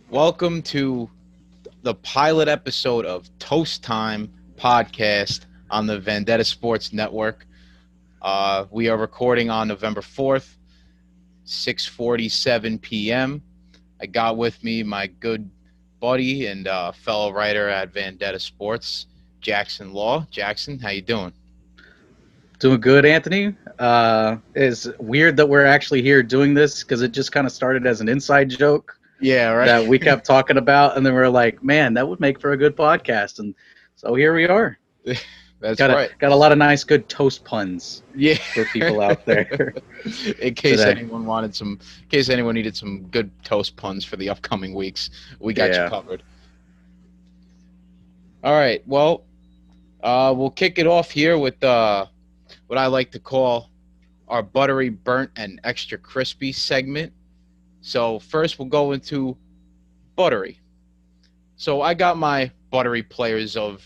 Welcome to the pilot episode of Toast Time podcast on the Vendetta Sports Network. We are recording on November 4th, 6:47 p.m. I got with me my good buddy and fellow writer at Vendetta Sports, Jackson Law. Jackson, how you doing? Doing good, Anthony. It's weird that we're actually here doing this because it just kind of started as an inside joke Yeah, right. that we kept talking about, and then we are like, "Man, that would make for a good podcast." And so here we are. That's Got a right. got a lot of nice, good toast puns Yeah. for people out there In case today. anyone wanted some, in case anyone needed some good toast puns for the upcoming weeks, we got you Yeah. covered. All right. Well, we'll kick it off here with what I like to call our buttery, burnt, and extra crispy segment. So first, we'll go into buttery. So I got my buttery players of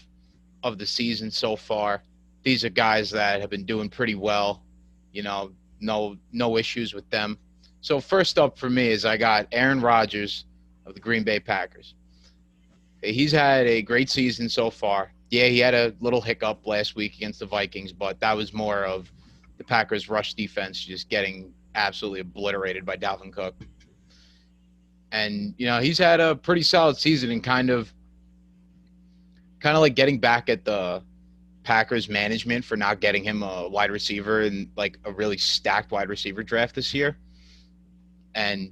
the season so far. These are guys that have been doing pretty well. You know, no issues with them. So first up for me is I got Aaron Rodgers of the Green Bay Packers. He's had a great season so far. Yeah, he had a little hiccup last week against the Vikings, but that was more of the Packers' rush defense just getting absolutely obliterated by Dalvin Cook. And he's had a pretty solid season and kind of like getting back at the Packers management for not getting him a wide receiver and like a really stacked wide receiver draft this year. And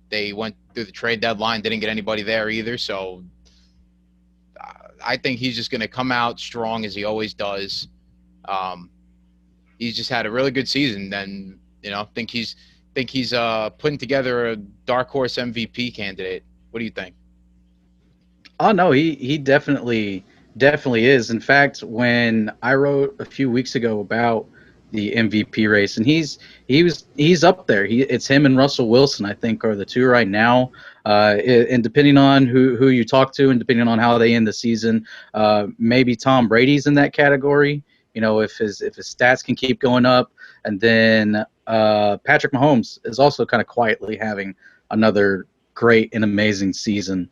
they went through the trade deadline, didn't get anybody there either. So I think he's just going to come out strong as he always does. Um, he's just had a really good season, and think he's putting together a dark horse MVP candidate. What do you think? Oh no, he definitely is. In fact, when I wrote a few weeks ago about the MVP race, and he's up there. It's him and Russell Wilson, I think, are the two right now. And depending on who you talk to, and depending on how they end the season, maybe Tom Brady's in that category. If his stats can keep going up, and then Patrick Mahomes is also kind of quietly having another great and amazing season.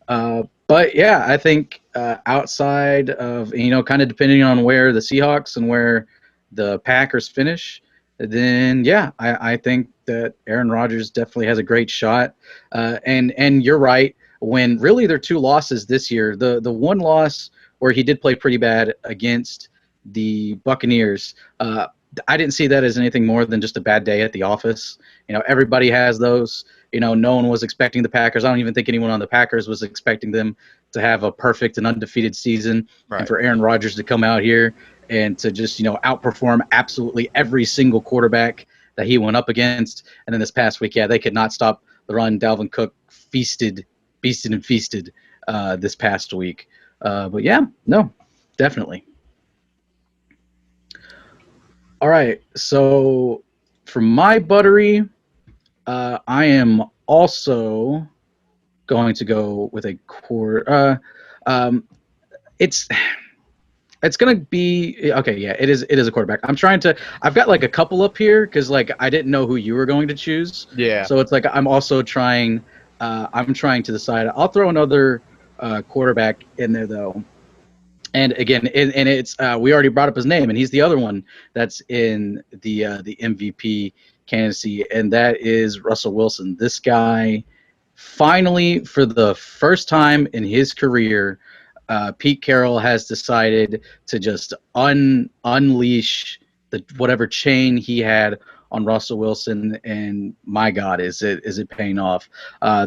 But yeah, I think outside of kind of depending on where the Seahawks and where the Packers finish, then yeah, I think that Aaron Rodgers definitely has a great shot. And you're right. When really their two losses this year, the one loss where he did play pretty bad against the Buccaneers, I didn't see that as anything more than just a bad day at the office. Everybody has those. No one was expecting the Packers. I don't even think anyone on the Packers was expecting them to have a perfect and undefeated season. And Right. for Aaron Rodgers to come out here and to just, outperform absolutely every single quarterback that he went up against. And then this past week, yeah, they could not stop the run. Dalvin Cook beasted and feasted this past week. But yeah, no, definitely. All right. So for my buttery, I am also going to go with a core. Um, it's it's gonna be okay. Yeah, it is a quarterback. I've got like a couple up here because like I didn't know who you were going to choose. Yeah. So it's like I'm also trying. I'm trying to decide. I'll throw another quarterback in there though. And again, and it's we already brought up his name, and he's the other one that's in the MVP candidacy, and that is Russell Wilson. This guy finally, for the first time in his career, Pete Carroll has decided to just unleash the whatever chain he had on Russell Wilson, and my God, is it paying off?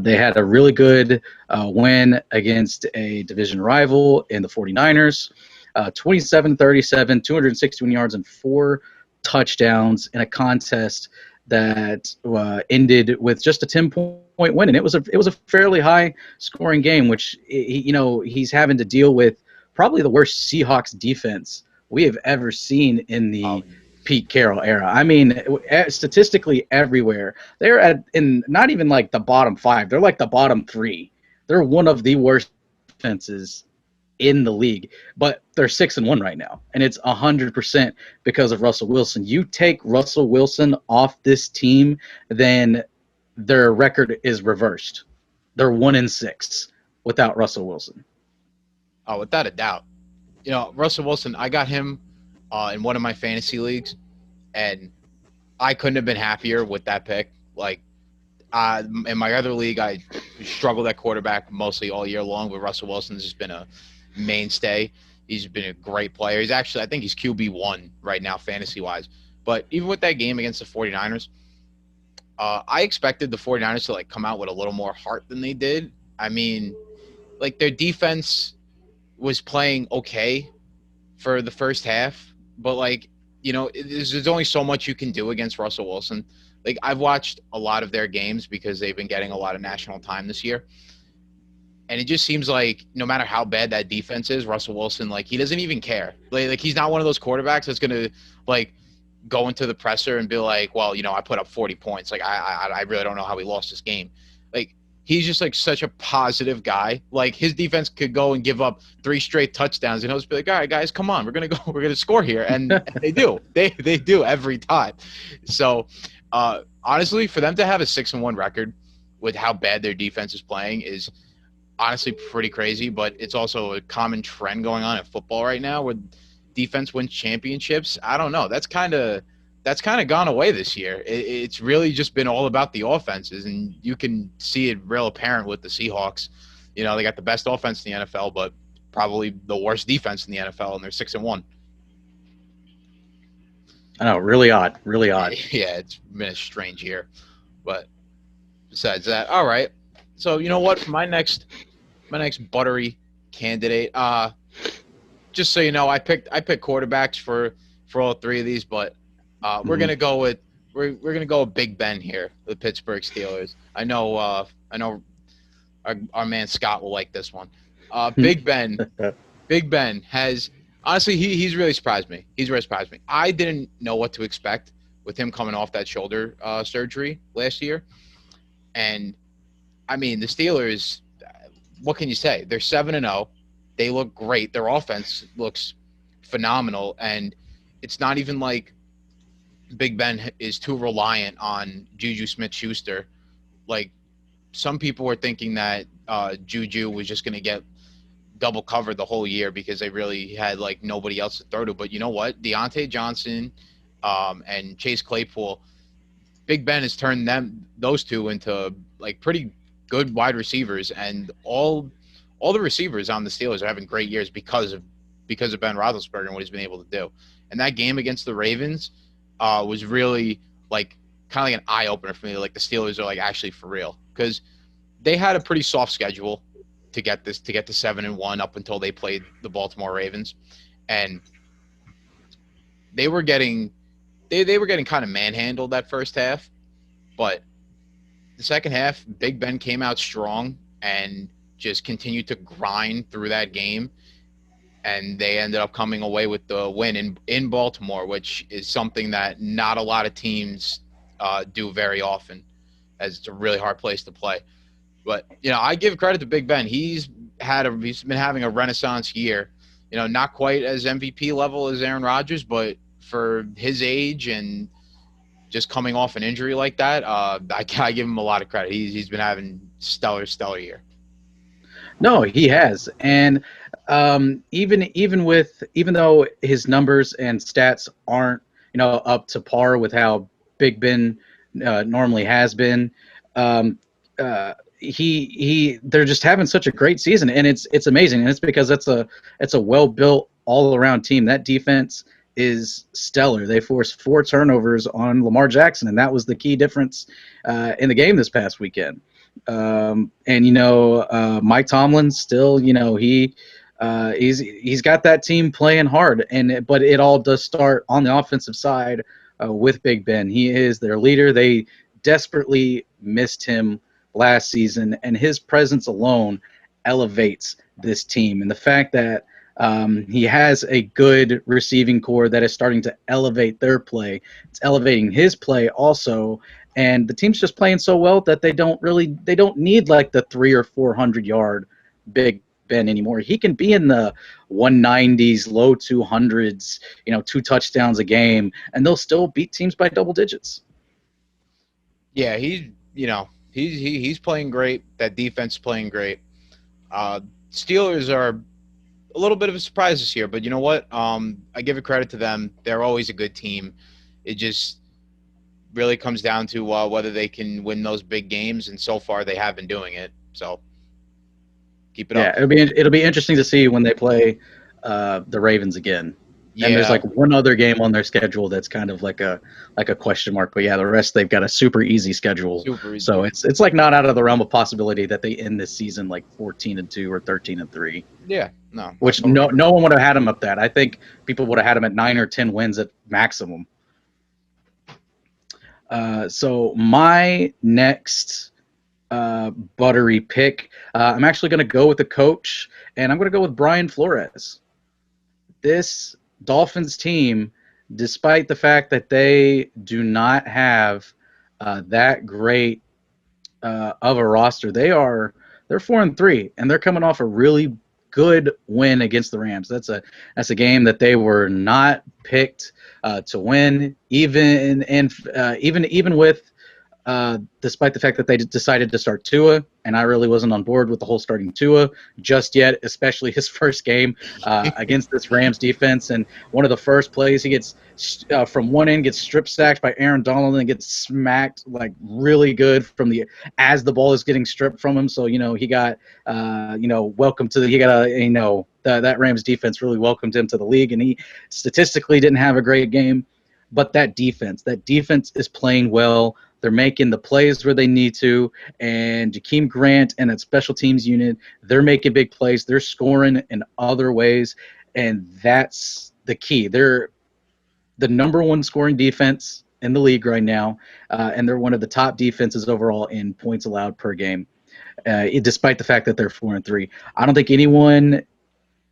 They had a really good win against a division rival in the 49ers, 27-37, 261 yards and 4 touchdowns in a contest that ended with just a 10-point win, and it was a fairly high scoring game, which he's having to deal with probably the worst Seahawks defense we have ever seen in Oh, the Pete Carroll era. I mean, statistically everywhere they're at in not even like the bottom five; they're like the bottom three. They're one of the worst defenses in the league, but they're 6-1 right now, and it's 100% because of Russell Wilson. You take Russell Wilson off this team, then their record is reversed. They're 1-6 without Russell Wilson. Oh, without a doubt. Russell Wilson, I got him in one of my fantasy leagues, and I couldn't have been happier with that pick. Like, in my other league, I struggled at quarterback mostly all year long, but Russell Wilson's just been a mainstay. He's been a great player. He's actually, I think he's QB1 right now, fantasy wise. But even with that game against the 49ers, I expected the 49ers to like come out with a little more heart than they did. I mean, like their defense was playing okay for the first half, but like there's only so much you can do against Russell Wilson. Like I've watched a lot of their games because they've been getting a lot of national time this year, and it just seems like no matter how bad that defense is, Russell Wilson like he doesn't even care. Like he's not one of those quarterbacks that's gonna like go into the presser and be like, well, I put up 40 points. Like I really don't know how we lost this game. Like he's just like such a positive guy. Like his defense could go and give up 3 straight touchdowns, and he'll just be like, all right, guys, come on, we're gonna score here, and they do. They do every time. So honestly, for them to have a 6-1 record with how bad their defense is playing is honestly pretty crazy. But it's also a common trend going on in football right now where defense wins championships. I don't know. That's kind of gone away this year. It's really just been all about the offenses, and you can see it real apparent with the Seahawks. They got the best offense in the NFL, but probably the worst defense in the NFL, and they're 6-1. I know, really odd, really odd. Yeah, it's been a strange year. But besides that, all right. So you know what? For my next buttery candidate, just so you know, I picked quarterbacks for all 3 of these, but we're gonna go with Big Ben here, the Pittsburgh Steelers. I know our man Scott will like this one. Big Ben, Big Ben has honestly he's really surprised me. He's really surprised me. I didn't know what to expect with him coming off that shoulder surgery last year, and I mean the Steelers. What can you say? They're 7-0. They look great. Their offense looks phenomenal, and it's not even like Big Ben is too reliant on Juju Smith-Schuster. Like some people were thinking that Juju was just going to get double covered the whole year because they really had like nobody else to throw to. But you know what? Deontay Johnson and Chase Claypool, Big Ben has turned those two into like pretty good wide receivers, and all the receivers on the Steelers are having great years because of Ben Roethlisberger and what he's been able to do. And that game against the Ravens was really like kind of like an eye opener for me. Like the Steelers are like actually for real because they had a pretty soft schedule to get to 7-1 up until they played the Baltimore Ravens, and they were getting kind of manhandled that first half, but the second half, Big Ben came out strong and just continued to grind through that game, and they ended up coming away with the win in Baltimore, which is something that not a lot of teams do very often, as it's a really hard place to play. But I give credit to Big Ben. He's been having a renaissance year. Not quite as MVP level as Aaron Rodgers, but for his age and just coming off an injury like that, I give him a lot of credit. He's been having stellar year. No, he has, and even though his numbers and stats aren't up to par with how Big Ben normally has been, they're just having such a great season, and it's amazing, and it's because it's a well built all around team. That defense is stellar. They forced 4 turnovers on Lamar Jackson, and that was the key difference in the game this past weekend. And Mike Tomlin still, he's got that team playing hard, but it all does start on the offensive side with Big Ben. He is their leader. They desperately missed him last season, and his presence alone elevates this team. And the fact that he has a good receiving core that is starting to elevate their play, it's elevating his play also. And the team's just playing so well that they don't need like the 300 or 400 yard Big Ben anymore. He can be in the 190s, low 200s, 2 touchdowns a game, and they'll still beat teams by double digits. Yeah, He's playing great. That defense is playing great. Uh, Steelers are a little bit of a surprise this year, but you know what? I give it credit to them. They're always a good team. It just really comes down to whether they can win those big games, and so far they have been doing it. So keep it Yeah, up. it'll be interesting to see when they play the Ravens again. And there's Yeah, like one other game on their schedule that's kind of like a question mark. But yeah, the rest they've got a super easy schedule. super So easy. it's like not out of the realm of possibility that they end this season like 14-2 or 13-3, Yeah, no, not which totally. no one would have had them up that. I think people would have had them at 9 or 10 wins at maximum. So my next buttery pick, I'm actually going to go with the coach, and I'm going to go with Brian Flores. This Dolphins team, despite the fact that they do not have that great of a roster, they're 4-3, and they're coming off a really good win against the Rams. That's a game that they were not picked to win, even with despite the fact that they decided to start Tua, and I really wasn't on board with the whole starting Tua just yet, especially his first game against this Rams defense. And one of the first plays, he gets from one end, gets strip sacked by Aaron Donald, and gets smacked like really good from the as the ball is getting stripped from him. So he got welcome to the he got a that Rams defense really welcomed him to the league, and he statistically didn't have a great game. But that defense is playing well. They're making the plays where they need to, and Jakeem Grant and that special teams unit, they're making big plays. They're scoring in other ways, and that's the key. They're the number one scoring defense in the league right now, and they're one of the top defenses overall in points allowed per game, despite the fact that they're 4-3. I don't think anyone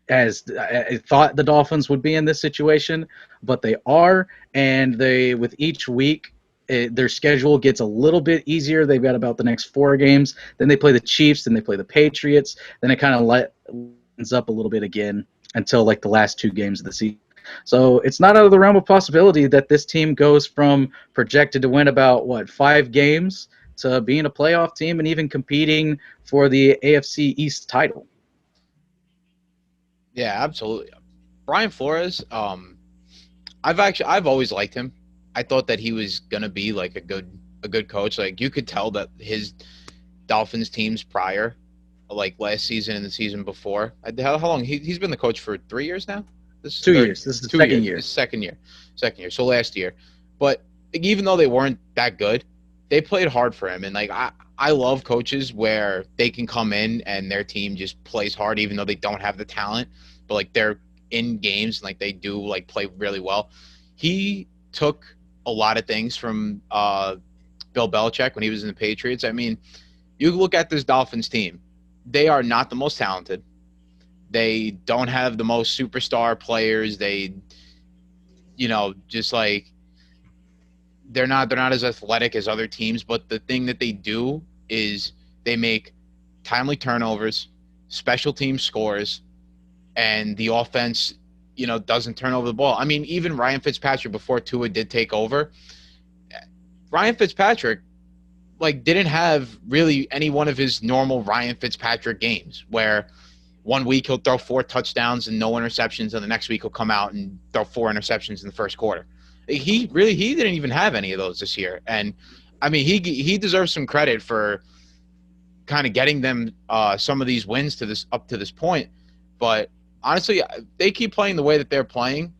as I thought the Dolphins would be in this situation, but they are, and they with each week their schedule gets a little bit easier. They've got about the next 4 games. Then they play the Chiefs. Then they play the Patriots. Then it kind of lightens up a little bit again until like the last 2 games of the season. So it's not out of the realm of possibility that this team goes from projected to win about 5 games to being a playoff team and even competing for the AFC East title. Yeah, absolutely. Brian Flores, I've always liked him. I thought that he was gonna be like a good coach. Like you could tell that his Dolphins teams prior, like last season and the season before. How long he's been the coach for 3 years now? This is Two third years. This is the two second years. year. This is second year. So last year, but like, even though they weren't that good, they played hard for him. And like I love coaches where they can come in and their team just plays hard, even though they don't have the talent, but like they're in games and like they do like play really well. He took a lot of things from Bill Belichick when he was in the Patriots. I mean, you look at this Dolphins team; they are not the most talented. They don't have the most superstar players. They, just like they're not as athletic as other teams. But the thing that they do is they make timely turnovers, special team scores, and the offense, doesn't turn over the ball. I mean, even Ryan Fitzpatrick before Tua did take over, Ryan Fitzpatrick like didn't have really any one of his normal Ryan Fitzpatrick games where one week he'll throw 4 touchdowns and no interceptions, and the next week he'll come out and throw 4 interceptions in the first quarter. He didn't even have any of those this year, and I mean he deserves some credit for kind of getting them some of these wins to this up to this point. But honestly, they keep playing the way that they're playing.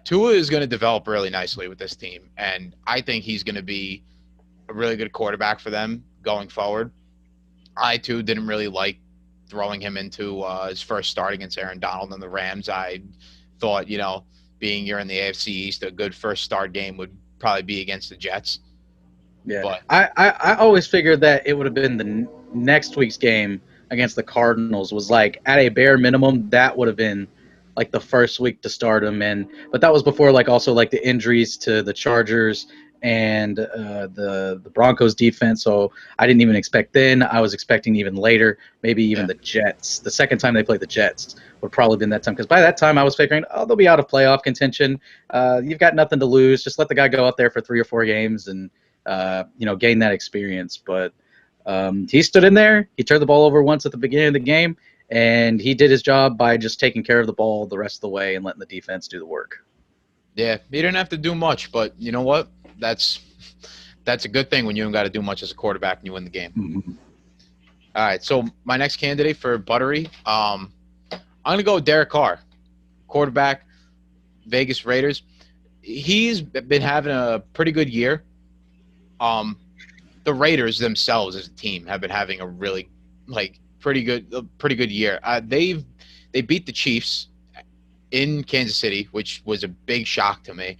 Tua is going to develop really nicely with this team, and I think he's going to be a really good quarterback for them going forward. I too didn't really like throwing him into his first start against Aaron Donald and the Rams. I thought, being you're in the AFC East, a good first start game would probably be against the Jets. Yeah, But I always figured that it would have been the next week's game against the Cardinals was like at a bare minimum that would have been like the first week to start him, and but that was before like also like the injuries to the Chargers and the Broncos defense. So I didn't even expect then. I was expecting even later, maybe even yeah, the Jets. The second time they played the Jets would probably been that time because by that time I was figuring, oh, they'll be out of playoff contention. You've got nothing to lose. Just let the guy go out there for 3 or 4 games and gain that experience. But he stood in there. He turned the ball over once at the beginning of the game, and he did his job by just taking care of the ball the rest of the way and letting the defense do the work. Yeah, he didn't have to do much, but you know what? That's a good thing when you don't got to do much as a quarterback and you win the game. Mm-hmm. All right, so my next candidate for Buttery, I'm gonna go with Derek Carr, quarterback, Vegas Raiders. He's been having a pretty good year. Um, the Raiders themselves as a team have been having a really pretty good year. They beat the Chiefs in Kansas City, which was a big shock to me.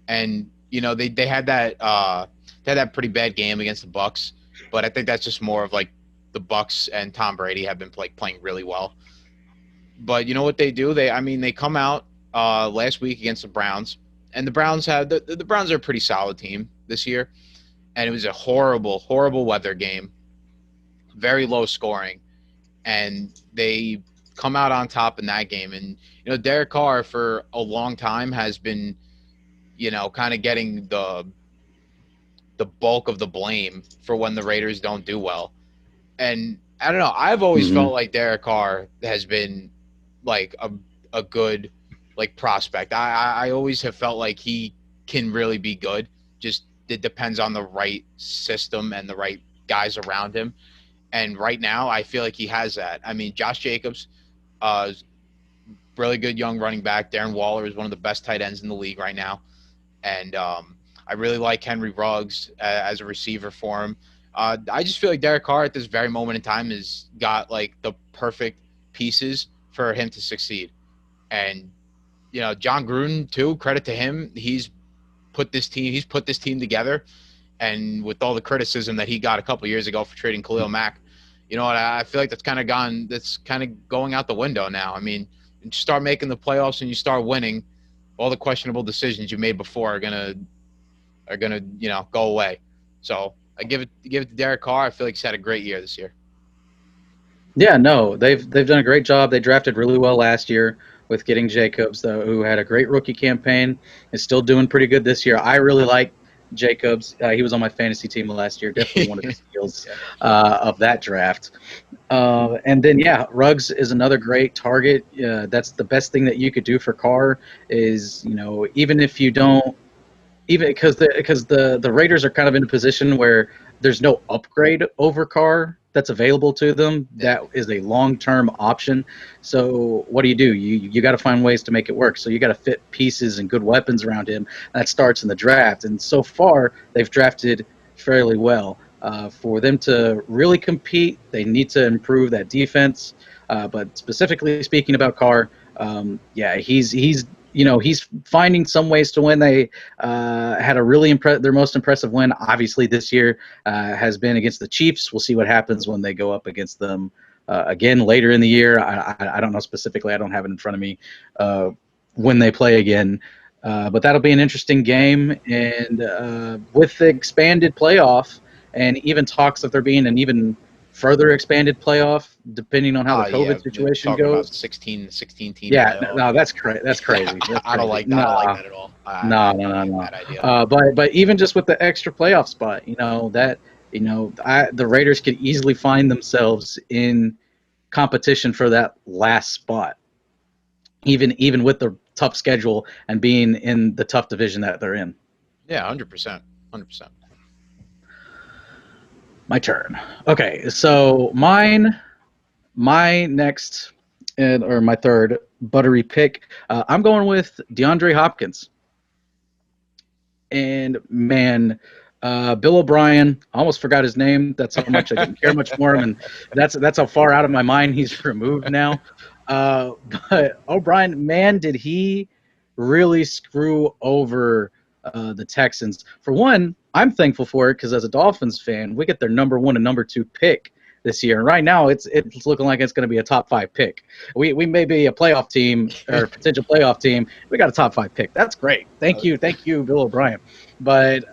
And they had that pretty bad game against the Bucks, but I think that's just more of like the Bucks and Tom Brady have been playing really well. But you know what they do? They come out last week against the Browns, and the Browns have the Browns are a pretty solid team this year, and it was a horrible weather game, very low scoring, and they come out on top in that game. And Derek Carr for a long time has been kind of getting the bulk of the blame for when the Raiders don't do well. And I don't know. I've always Mm-hmm. felt like Derek Carr has been like a good prospect. I always have felt like he can really be good. Just it depends on the right system and the right guys around him. And right now, I feel like he has that. I mean, Josh Jacobs, is really good young running back. Darren Waller is one of the best tight ends in the league right now, and I really like Henry Ruggs as a receiver for him. I just feel like Derek Carr at this very moment in time has got like the perfect pieces for him to succeed. And John Gruden too. Credit to him, he's put this team together. And with all the criticism that he got a couple years ago for trading Khalil Mack, you know what? I feel like that's kind of going out the window now. I mean, you start making the playoffs and you start winning, all the questionable decisions you made before are gonna go away. So I give it to Derek Carr. I feel like he's had a great year this year. Yeah, no, they've done a great job. They drafted really well last year with getting Jacobs, though, who had a great rookie campaign, is still doing pretty good this year. I really like Jacobs. He was on my fantasy team last year. Definitely one of the steals Yeah. of that draft. And then yeah, Ruggs is another great target. That's the best thing that you could do for Carr is even if you don't even because the Raiders are kind of in a position where there's no upgrade over Carr that's available to them. Yeah. That is a long-term option. So what do? You got to find ways to make it work. So you got to fit pieces and good weapons around him. That starts in the draft, and so far they've drafted fairly well. For them to really compete, they need to improve that defense. But specifically speaking about Carr, yeah, he's finding some ways to win. They had a really their most impressive win, obviously this year, has been against the Chiefs. We'll see what happens when they go up against them again later in the year. I don't know specifically. I don't have it in front of me when they play again. But that'll be an interesting game, and with the expanded playoff, and even talks of there being an even further expanded playoff, depending on how the Yeah, COVID situation talking about goes. 16 team Yeah, playoff. no, that's crazy. That's crazy. That's I don't crazy. like that. I don't like No, that at all. no, Think no. bad idea. But even just with the extra playoff spot, the Raiders could easily find themselves in competition for that last spot, even with the tough schedule and being in the tough division that they're in. Yeah, 100%, 100%. My turn. Okay, so my next or my third buttery pick, I'm going with DeAndre Hopkins. And man, Bill O'Brien, I almost forgot his name. That's how much I didn't care much for him, and that's how far out of my mind he's removed now. Uh, but O'Brien, man, did he really screw over the Texans? For one, I'm thankful for it because as a Dolphins fan, we get their number one and number two pick this year. And right now, it's looking like it's going to be a top five pick. We may be a playoff team or a potential playoff team. We got a top five pick. That's great. Thank you, Bill O'Brien. But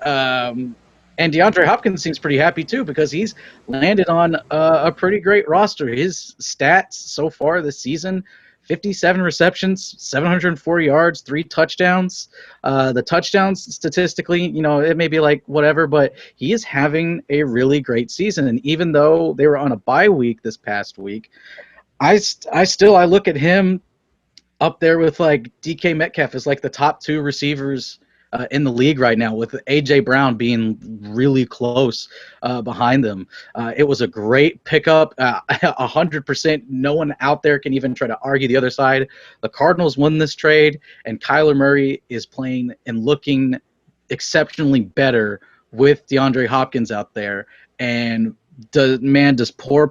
and DeAndre Hopkins seems pretty happy too because he's landed on a pretty great roster. His stats so far this season 57 receptions, 704 yards, 3 touchdowns. The touchdowns statistically, it may be like whatever, but he is having a really great season. And even though they were on a bye week this past week, I look at him up there with like DK Metcalf as like the top two receivers in the league right now, with AJ Brown being really close behind them. It was a great pickup, 100%. No one out there can even try to argue the other side. The Cardinals won this trade, and Kyler Murray is playing and looking exceptionally better with DeAndre Hopkins out there. And does poor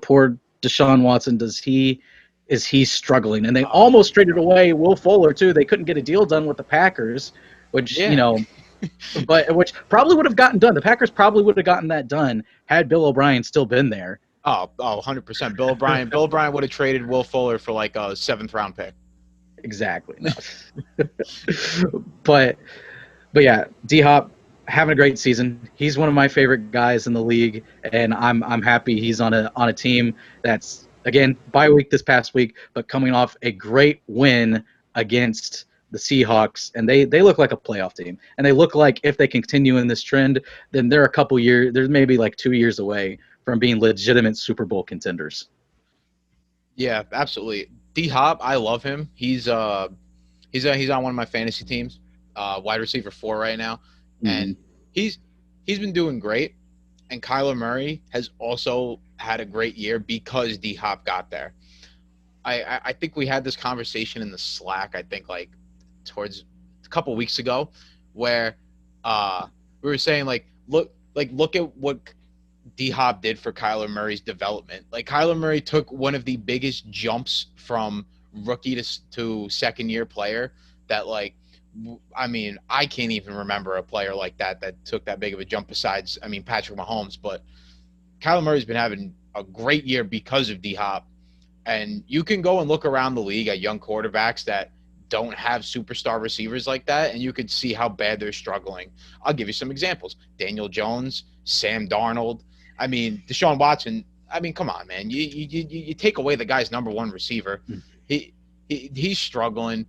Deshaun Watson, is he struggling? And they almost traded away Will Fuller too. They couldn't get a deal done with the Packers, which Yeah. but which probably would have gotten done. The Packers probably would have gotten that done had Bill O'Brien still been there. Oh, 100%. Bill O'Brien would have traded Will Fuller for like a 7th-round pick. Exactly. No. but yeah, D Hop having a great season. He's one of my favorite guys in the league, and I'm happy he's on a team that's, again, bye week this past week, but coming off a great win against the Seahawks, and they look like a playoff team, and they look like if they continue in this trend, then they're a couple years, they're maybe like 2 years away from being legitimate Super Bowl contenders. Yeah, absolutely. D Hop, I love him. He's on one of my fantasy teams, wide receiver 4 right now, and he's been doing great. And Kyler Murray has also had a great year because D Hop got there. I think we had this conversation in the Slack, I think like towards a couple weeks ago, where we were saying look at what D Hop did for Kyler Murray's development. Like, Kyler Murray took one of the biggest jumps from rookie to second year player that, like, I mean, I can't even remember a player like that took that big of a jump besides, I mean, Patrick Mahomes. But Kyler Murray's been having a great year because of D Hop. And you can go and look around the league at young quarterbacks that don't have superstar receivers like that, and you could see how bad they're struggling. I'll give you some examples. Daniel Jones, Sam Darnold. I mean, Deshaun Watson. I mean, come on, man. You take away the guy's number one receiver. He's struggling.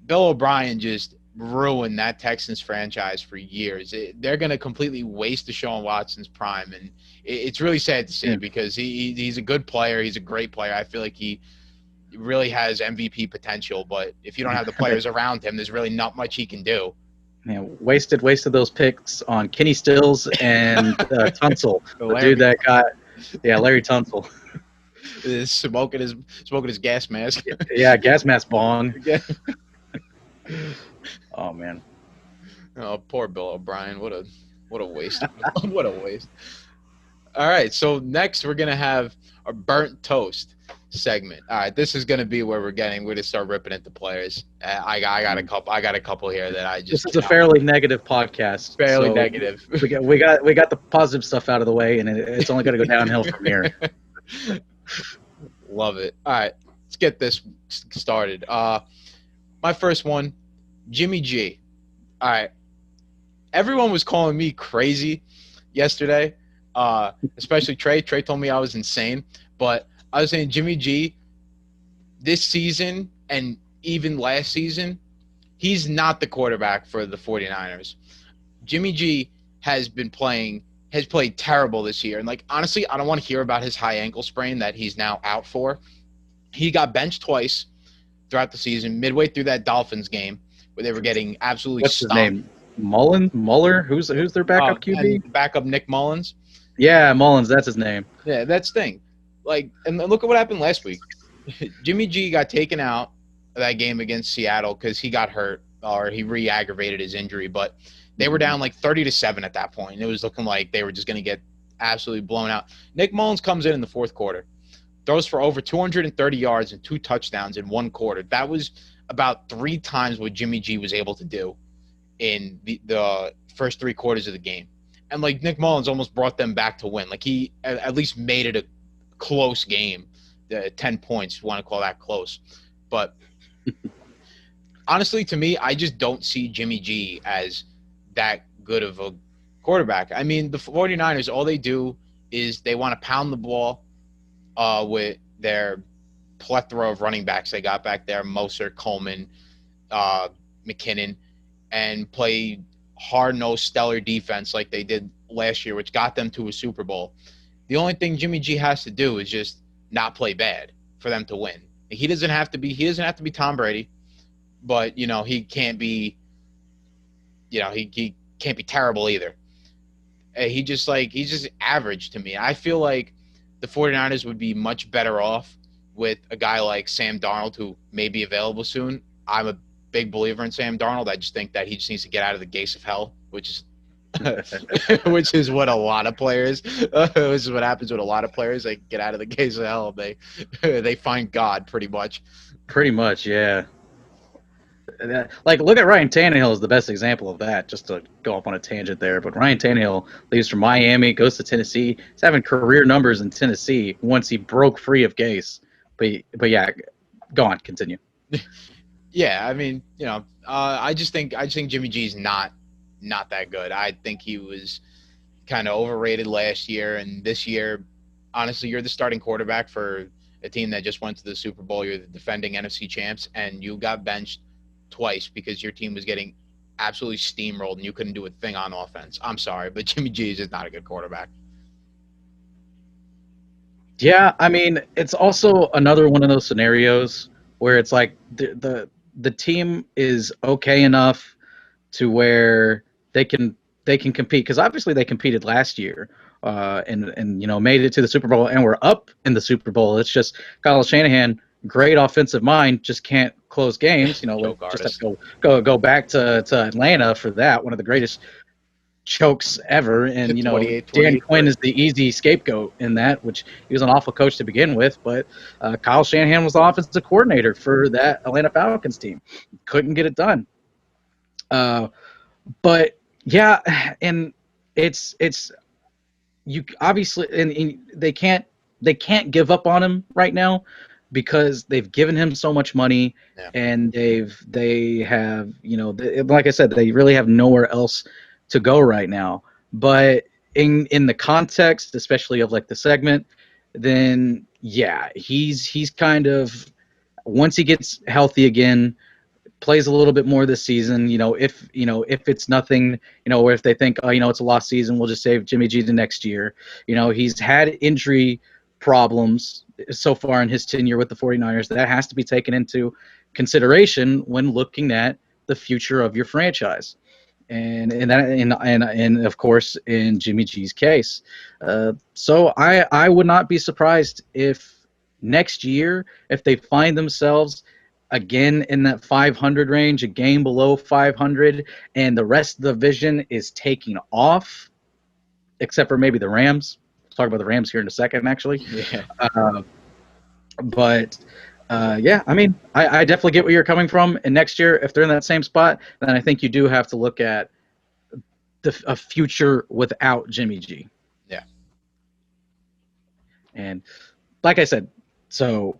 Bill O'Brien just ruined that Texans franchise for years. They're going to completely waste Deshaun Watson's prime, and it's really sad to see because he's a good player. He's a great player. I feel like he really has MVP potential, but if you don't have the players around him, there's really not much he can do. Yeah, wasted those picks on Kenny Stills and Tunsil, the dude that got, Larry Tunsil, smoking his gas mask. Yeah, gas mask bong. Oh man. Oh, poor Bill O'Brien. What a waste. What a waste. All right, so next we're gonna have a burnt toast segment. All right, this is gonna be where we're gonna start ripping into players. I got a couple here that I just. This is a fairly negative podcast. Fairly negative. We got the positive stuff out of the way, and it's only gonna go downhill from here. Love it. All right, let's get this started. My first one, Jimmy G. All right, everyone was calling me crazy yesterday, especially Trey. Trey told me I was insane, but I was saying Jimmy G, this season and even last season, he's not the quarterback for the 49ers. Jimmy G has played terrible this year. And, like, honestly, I don't want to hear about his high ankle sprain that he's now out for. He got benched twice throughout the season, midway through that Dolphins game where they were getting absolutely What's stomped. His name? Muller? Who's their backup QB? Backup Nick Mullins. Yeah, Mullins, that's his name. Yeah, that's the thing. Like, and look at what happened last week. Jimmy G got taken out of that game against Seattle because he got hurt or he re-aggravated his injury. But they were down like 30-7 at that point. It was looking like they were just going to get absolutely blown out. Nick Mullins comes in the fourth quarter, throws for over 230 yards and 2 touchdowns in one quarter. That was about 3 times what Jimmy G was able to do in the first 3 quarters of the game. And, like, Nick Mullins almost brought them back to win. Like, he at least made it a close game, 10 points, if you want to call that close. But honestly, to me, I just don't see Jimmy G as that good of a quarterback. I mean, the 49ers, all they do is they want to pound the ball with their plethora of running backs they got back there, Moser, Coleman, uh, McKinnon, and play hard-nosed, stellar defense like they did last year, which got them to a Super Bowl. The only thing Jimmy G has to do is just not play bad for them to win. He doesn't have to be Tom Brady, but he can't be he can't be terrible either. He's just average to me. I feel like the 49ers would be much better off with a guy like Sam Darnold, who may be available soon. I'm a big believer in Sam Darnold. I just think that he just needs to get out of the gates of hell, which is which is what a lot of players which is what happens with a lot of players. They get out of the gates of hell. They find God pretty much. Pretty much, yeah. Like, look at Ryan Tannehill is the best example of that, just to go off on a tangent there. But Ryan Tannehill leaves from Miami, goes to Tennessee. He's having career numbers in Tennessee once he broke free of Gase. But yeah, go on, continue. Yeah, I mean, I just think Jimmy G's not that good. I think he was kind of overrated last year, and this year, honestly, you're the starting quarterback for a team that just went to the Super Bowl. You're the defending NFC champs, and you got benched twice because your team was getting absolutely steamrolled and you couldn't do a thing on offense. I'm sorry, but Jimmy G is just not a good quarterback. Yeah, I mean, it's also another one of those scenarios where it's like the team is okay enough to where they can compete, because obviously they competed last year, and made it to the Super Bowl and were up in the Super Bowl. It's just Kyle Shanahan, great offensive mind, just can't close games. Just have to go back to Atlanta for that, one of the greatest chokes ever. And 28, Dan 28, Quinn is the easy scapegoat in that, which he was an awful coach to begin with. But Kyle Shanahan was the offensive coordinator for that Atlanta Falcons team, couldn't get it done. But yeah, and it's you obviously, and they can't give up on him right now because they've given him so much money. Yeah. And they have, like I said, they really have nowhere else to go right now. But in the context, especially of like the segment, then yeah, he's kind of, once he gets healthy again, plays a little bit more this season, if it's nothing, or if they think, oh, it's a lost season, we'll just save Jimmy G the next year. He's had injury problems so far in his tenure with the 49ers. That has to be taken into consideration when looking at the future of your franchise. And of course, in Jimmy G's case. So I would not be surprised if next year, if they find themselves again in that 500 range, a game below 500, and the rest of the division is taking off, except for maybe the Rams. We'll talk about the Rams here in a second, actually. Yeah. But yeah, I mean, I definitely get where you're coming from. And next year, if they're in that same spot, then I think you do have to look at a future without Jimmy G. Yeah. And like I said, so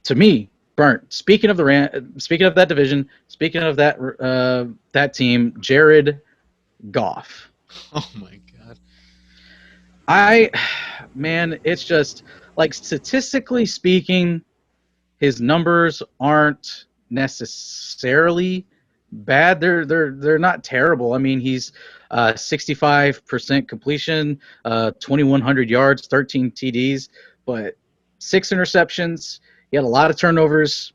to me, Burnt. Speaking of that division, speaking of that team, Jared Goff. Oh my God. Man, it's just like, statistically speaking, his numbers aren't necessarily bad. They're not terrible. I mean, he's 65% completion, 2,100 yards, 13 TDs, but 6 interceptions. He had a lot of turnovers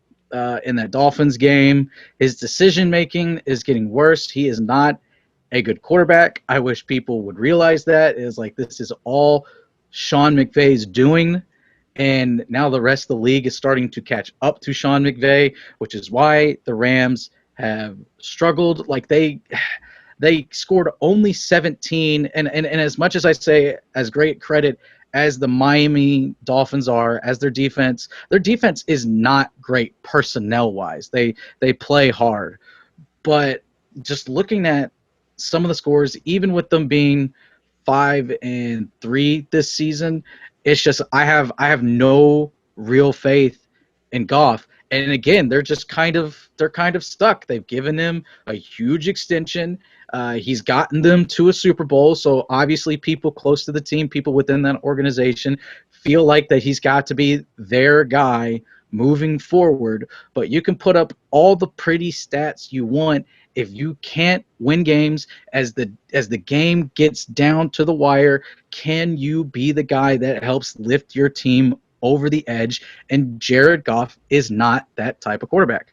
in that Dolphins game. His decision making is getting worse. He is not a good quarterback. I wish people would realize that. Is like, this is all Sean McVay's doing. And now the rest of the league is starting to catch up to Sean McVay, which is why the Rams have struggled. Like, they scored only 17. And as much as I say, as great credit as the Miami Dolphins are, as their defense is not great personnel-wise. They play hard. But just looking at some of the scores, even with them being 5-3 this season, it's just, I have no real faith in Goff. And again, they're kind of stuck. They've given him a huge extension. He's gotten them to a Super Bowl, so obviously people close to the team, people within that organization, feel like that he's got to be their guy moving forward. But you can put up all the pretty stats you want if you can't win games as the game gets down to the wire. Can you be the guy that helps lift your team over the edge? And Jared Goff is not that type of quarterback.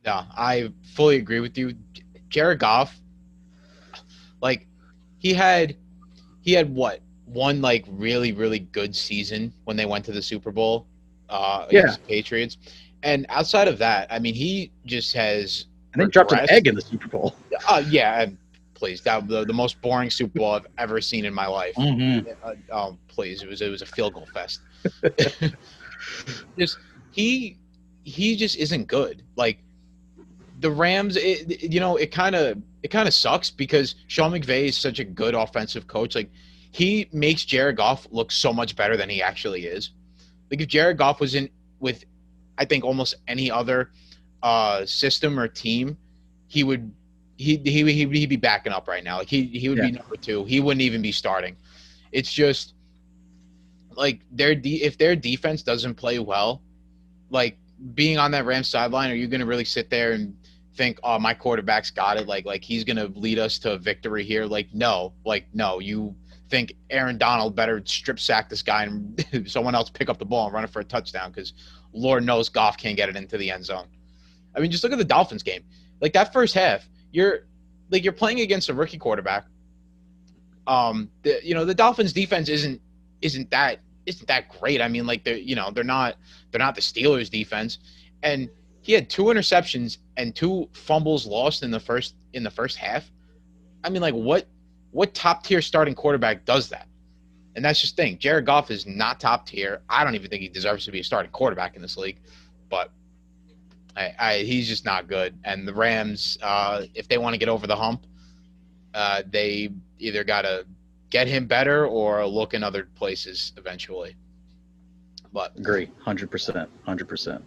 No, I fully agree with you. Jared Goff, like he had he had what one like really good season when they went to the Super Bowl Yeah, against the Patriots, and outside of that, I mean, he just has and then dropped an egg regressed. in the Super Bowl. Yeah, please, that the most boring Super Bowl I've ever seen in my life. Mm-hmm. Oh, please, it was a field goal fest. Just he he just isn't good. Like the Rams, it kind of sucks because Sean McVay is such a good offensive coach. Like he makes Jared Goff look so much better than he actually is. Like if Jared Goff was in with, I think almost any other system or team, he would he'd be backing up right now. Like he would Yeah. be number two. He wouldn't even be starting. It's just like if their defense doesn't play well, like being on that Rams sideline, are you going to really sit there and think, "Oh, my quarterback's got it. Like he's going to lead us to a victory here"? Like no. You think Aaron Donald better strip sack this guy and someone else pick up the ball and run it for a touchdown because Lord knows Goff can't get it into the end zone. I mean, just look at the Dolphins game. Like that first half, you're playing against a rookie quarterback. The Dolphins defense isn't that great. I mean, like they're not the Steelers defense, and he had two interceptions and two fumbles lost in the first half. I mean, like what top tier starting quarterback does that? And that's just the thing. Jared Goff is not top tier. I don't even think he deserves to be a starting quarterback in this league, but he's just not good. And the Rams, if they want to get over the hump, they either got to get him better or look in other places eventually. But Agree, 100%, 100%.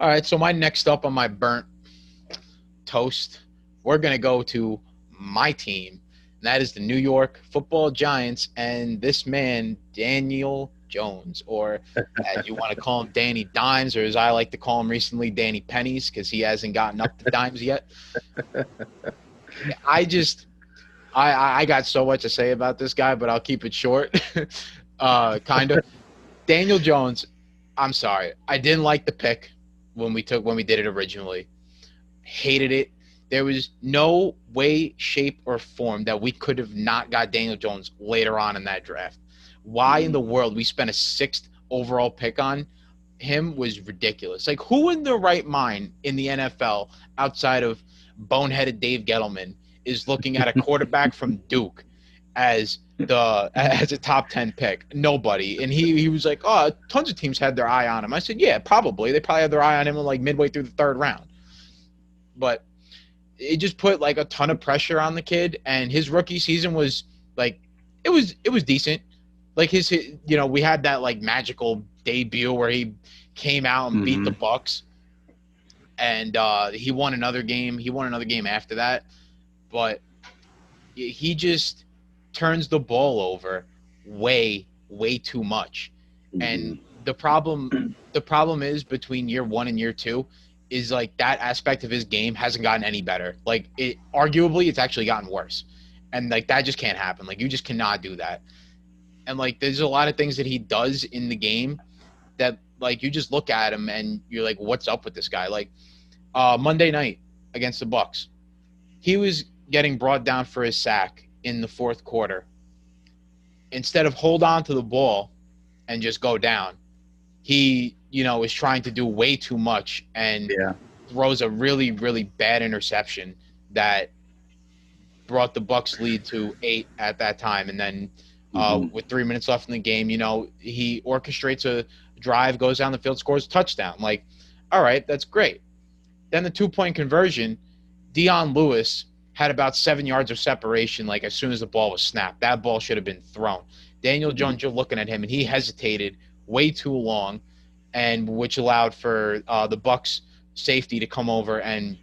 all right, so my next up on my burnt toast, we're gonna go to my team, and that is the New York Football Giants, and this man Daniel Jones, or as you want to call him, Danny Dimes, or as I like to call him recently, Danny Pennies, because he hasn't gotten up to dimes yet. I just I got so much to say about this guy, but I'll keep it short. Kind of. Daniel Jones, I'm sorry. I didn't like the pick when we did it originally. Hated it. There was no way, shape, or form that we could have not got Daniel Jones later on in that draft. Why in the world we spent a sixth overall pick on him was ridiculous. Like who in their right mind in the NFL outside of boneheaded Dave Gettleman is looking at a quarterback from Duke as as a top 10 pick? Nobody. And he was like, oh, tons of teams had their eye on him. I said, yeah, probably. They probably had their eye on him like midway through the third round. But it just put like a ton of pressure on the kid, and his rookie season was like it was decent. Like we had that like magical debut where he came out and beat the Mm-hmm. Bucks, and he won another game. He won another game after that, but he just turns the ball over way too much. Mm-hmm. And the problem is between year one and year two is like that aspect of his game hasn't gotten any better. Like it arguably it's actually gotten worse. And like that just can't happen. Like you just cannot do that. And like there's a lot of things that he does in the game that like you just look at him and you're like, what's up with this guy? Like Monday night against the Bucks, he was getting brought down for his sack in the fourth quarter. Instead of hold on to the ball and just go down, he is trying to do way too much and Yeah. throws a really bad interception that brought the Bucks lead to 8 at that time. And then Mm-hmm. with 3 minutes left in the game, he orchestrates a drive, goes down the field, scores a touchdown. Like, all right, that's great. Then the 2-point conversion, Dion Lewis had about 7 yards of separation. Like as soon as the ball was snapped, that ball should have been thrown. Daniel Jones, you're looking at him, and he hesitated way too long, and which allowed for the Bucks safety to come over and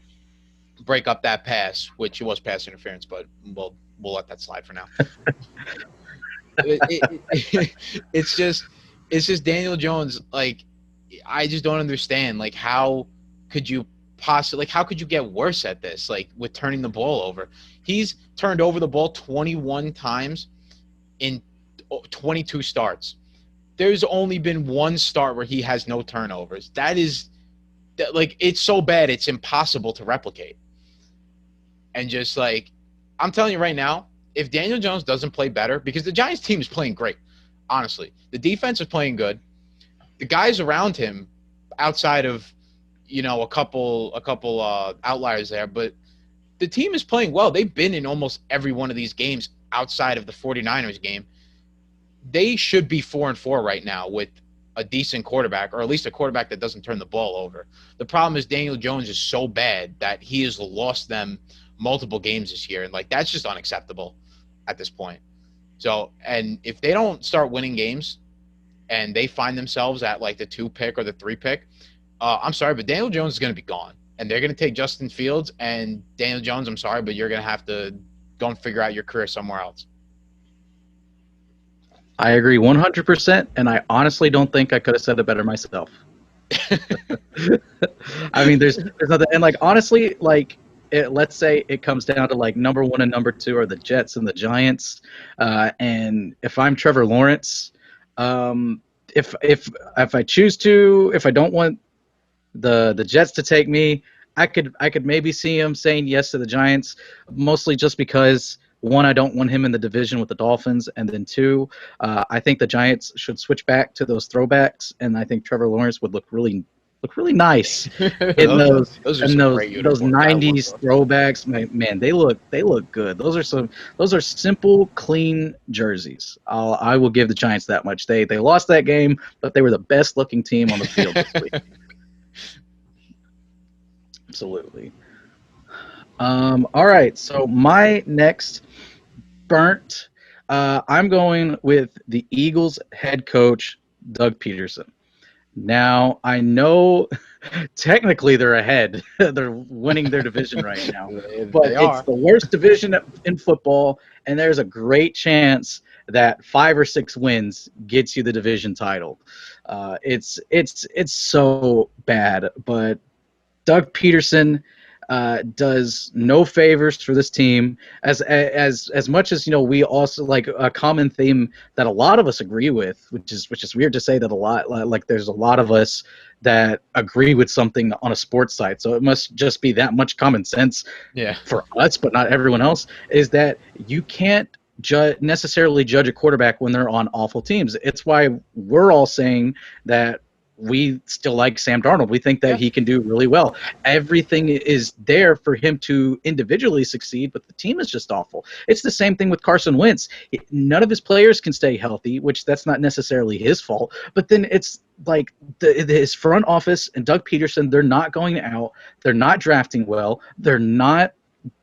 break up that pass, which it was pass interference, but we'll let that slide for now. It's just it's just Daniel Jones. Like, I just don't understand. Like, how could you possibly? Like, how could you get worse at this? Like, with turning the ball over, he's turned over the ball 21 times in 22 starts. There's only been one start where he has no turnovers. That is, like, it's so bad it's impossible to replicate. And just like, I'm telling you right now, if Daniel Jones doesn't play better, because the Giants team is playing great, honestly, the defense is playing good. The guys around him, outside of a couple outliers there, but the team is playing well. They've been in almost every one of these games outside of the 49ers game. They should be 4-4 right now with a decent quarterback, or at least a quarterback that doesn't turn the ball over. The problem is Daniel Jones is so bad that he has lost them multiple games this year, and like, that's just unacceptable at this point. So, and if they don't start winning games and they find themselves at like the 2 pick or the 3 pick, I'm sorry, but Daniel Jones is going to be gone, and they're going to take Justin Fields. And Daniel Jones, I'm sorry, but you're going to have to go and figure out your career somewhere else. I agree 100%, and I honestly don't think I could have said it better myself. I mean, there's nothing, and like honestly, like let's say it comes down to like number one and number two are the Jets and the Giants, and if I'm Trevor Lawrence, um, if I choose to, if I don't want the Jets to take me, I could maybe see him saying yes to the Giants, mostly just because one, I don't want him in the division with the Dolphins, and then two, I think the Giants should switch back to those throwbacks, and I think Trevor Lawrence would look really nice in Those are some great those uniforms. I love '90s those. throwbacks. Man, they look good. Those are simple, clean jerseys. I will give the Giants that much. They lost that game, but they were the best looking team on the field this week. Absolutely. All right, so my next burnt. I'm going with the Eagles head coach, Doug Peterson. Now, I know technically they're ahead. They're winning their division right now. But They it's are. the worst division in football, and there's a great chance that 5 or 6 wins gets you the division title. It's so bad, but Doug Peterson does no favors for this team. As much as we also like a common theme that a lot of us agree with, which is weird to say that a lot like there's a lot of us that agree with something on a sports site. So it must just be that much common sense Yeah. for us, but not everyone else. Is that you can't necessarily judge a quarterback when they're on awful teams. It's why we're all saying that we still like Sam Darnold. We think that Yeah. he can do really well. Everything is there for him to individually succeed, but the team is just awful. It's the same thing with Carson Wentz. None of his players can stay healthy, which that's not necessarily his fault. But then it's like his front office and Doug Peterson, they're not going out. They're not drafting well. They're not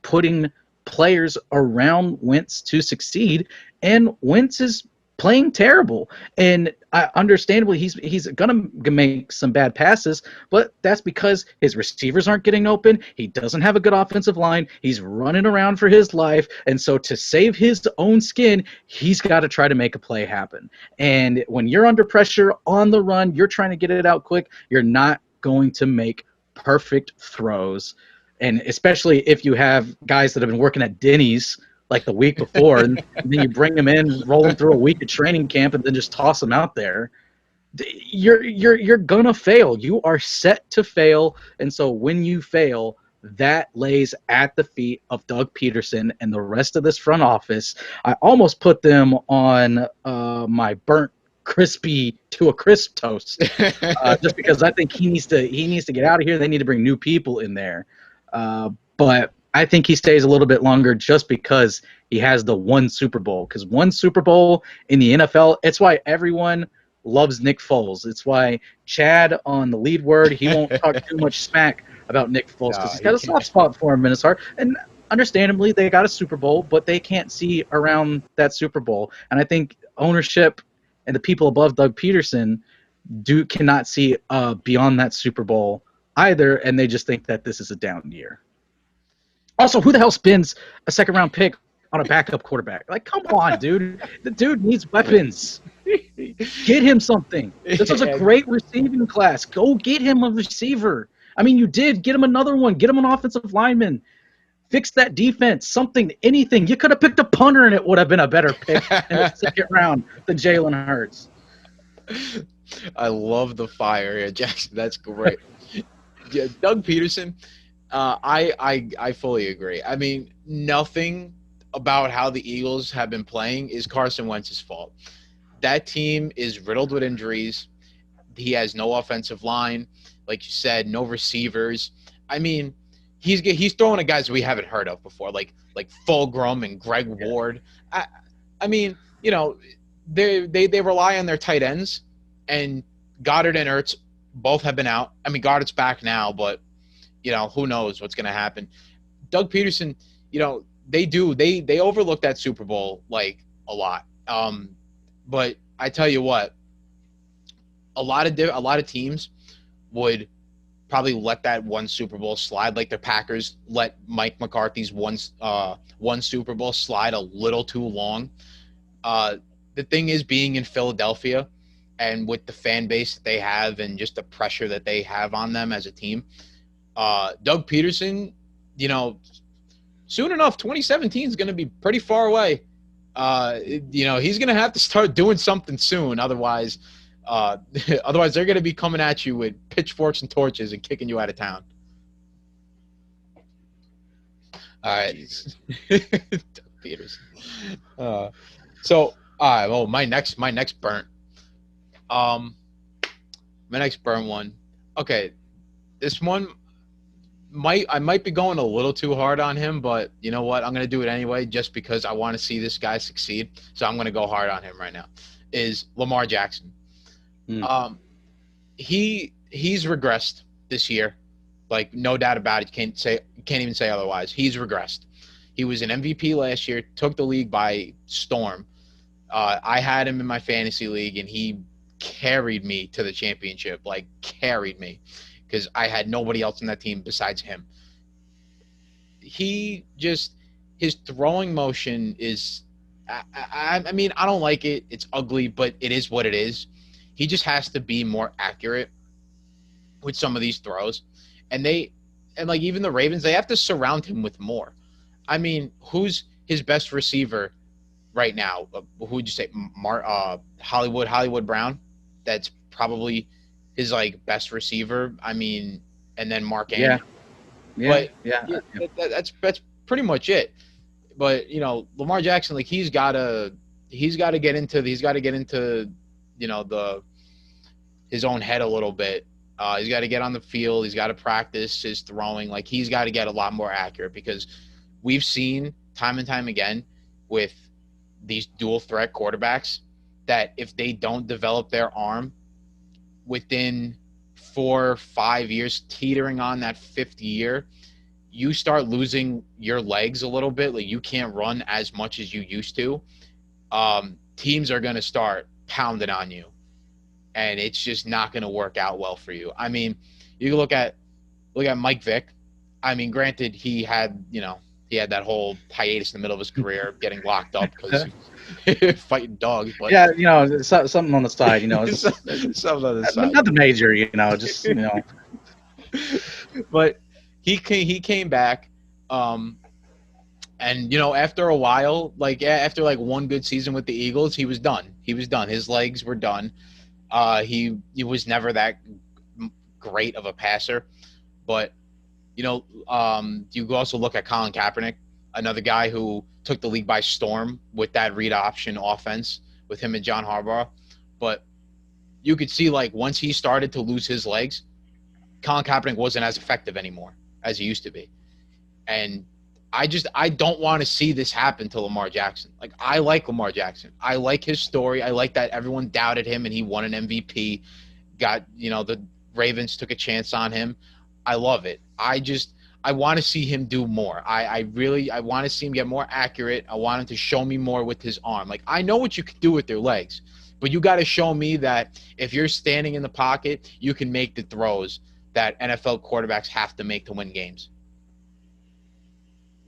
putting players around Wentz to succeed, and Wentz is playing terrible. And understandably, he's gonna make some bad passes, but that's because his receivers aren't getting open. He doesn't have a good offensive line. He's running around for his life, and so to save his own skin, he's got to try to make a play happen. And when you're under pressure on the run, you're trying to get it out quick. You're not going to make perfect throws, and especially if you have guys that have been working at Denny's like the week before, and then you bring them in, roll them through a week of training camp, and then just toss them out there. You're gonna fail. You are set to fail, and so when you fail, that lays at the feet of Doug Peterson and the rest of this front office. I almost put them on my burnt crispy to a crisp toast, just because I think he needs to get out of here. They need to bring new people in there, but I think he stays a little bit longer just because he has the one Super Bowl. Because one Super Bowl in the NFL, it's why everyone loves Nick Foles. It's why Chad on the lead word, he won't talk too much smack about Nick Foles No, because he's he got a can't. soft spot for him in his heart. And understandably, they got a Super Bowl, but they can't see around that Super Bowl. And I think ownership and the people above Doug Peterson cannot see beyond that Super Bowl either, and they just think that this is a down year. Also, who the hell spends a second round pick on a backup quarterback. Like, come on, dude. The dude needs weapons. Get him something. This was a Yeah, great receiving class. Go get him a receiver. I mean, you did. Get him another one. Get him an offensive lineman. Fix that defense. Something, anything. You could have picked a punter, and it would have been a better pick in the second round than Jalen Hurts. I love the fire here, Jackson. That's great. Yeah, Doug Peterson. I fully agree. I mean, nothing about how the Eagles have been playing is Carson Wentz's fault. That team is riddled with injuries. He has no offensive line, like you said, no receivers. I mean, he's throwing at guys we haven't heard of before, like Fulgrim and Greg Ward. I I mean, they rely on their tight ends, and Goddard and Ertz both have been out. I mean, Goddard's back now, but who knows what's going to happen. Doug Peterson, they overlook that Super Bowl like a lot. But I tell you what, a lot of teams would probably let that one Super Bowl slide, like the Packers let Mike McCarthy's one Super Bowl slide a little too long. The thing is, being in Philadelphia and with the fan base that they have and just the pressure that they have on them as a team, Doug Peterson, soon enough, 2017 is going to be pretty far away. He's going to have to start doing something soon. Otherwise, otherwise they're going to be coming at you with pitchforks and torches and kicking you out of town. All right. Doug Peterson. So, all right. Well, my next burnt. My next burnt one. Okay, this one I might be going a little too hard on him, but you know what? I'm going to do it anyway just because I want to see this guy succeed. So I'm going to go hard on him right now. Is Lamar Jackson. He's regressed this year. Like, no doubt about it. Can't even say otherwise. He's regressed. He was an MVP last year, took the league by storm. I had him in my fantasy league, and he carried me to the championship. Like, carried me, because I had nobody else in that team besides him. His throwing motion is, I mean, I don't like it. It's ugly, but it is what it is. He just has to be more accurate with some of these throws. And like even the Ravens, they have to surround him with more. I mean, who's his best receiver right now? Who would you say? Hollywood Brown? That's probably his like best receiver. I mean, and then Mark Andrews. That's pretty much it. But Lamar Jackson, like he's got to get into his own head a little bit. He's got to get on the field. He's got to practice his throwing. Like he's got to get a lot more accurate, because we've seen time and time again with these dual threat quarterbacks that if they don't develop their arm within 4 or 5 years, teetering on that 5th year, you start losing your legs a little bit. Like you can't run as much as you used to. Teams are going to start pounding on you, and it's just not going to work out well for you. I mean, you can look at Mike Vick. I mean, granted, he had that whole hiatus in the middle of his career, getting locked up because he was fighting dogs. But something on the side, something on the side. Nothing major, just But he came back, and after a while, like after like one good season with the Eagles, he was done. His legs were done. He was never that great of a passer, but you also look at Colin Kaepernick, another guy who took the league by storm with that read option offense with him and John Harbaugh. But you could see, like, once he started to lose his legs, Colin Kaepernick wasn't as effective anymore as he used to be. And I don't want to see this happen to Lamar Jackson. Like, I like Lamar Jackson. I like his story. I like that everyone doubted him and he won an MVP. The Ravens took a chance on him. I love it. I want to see him do more. I want to see him get more accurate. I want him to show me more with his arm. Like, I know what you can do with your legs, but you got to show me that if you're standing in the pocket, you can make the throws that NFL quarterbacks have to make to win games.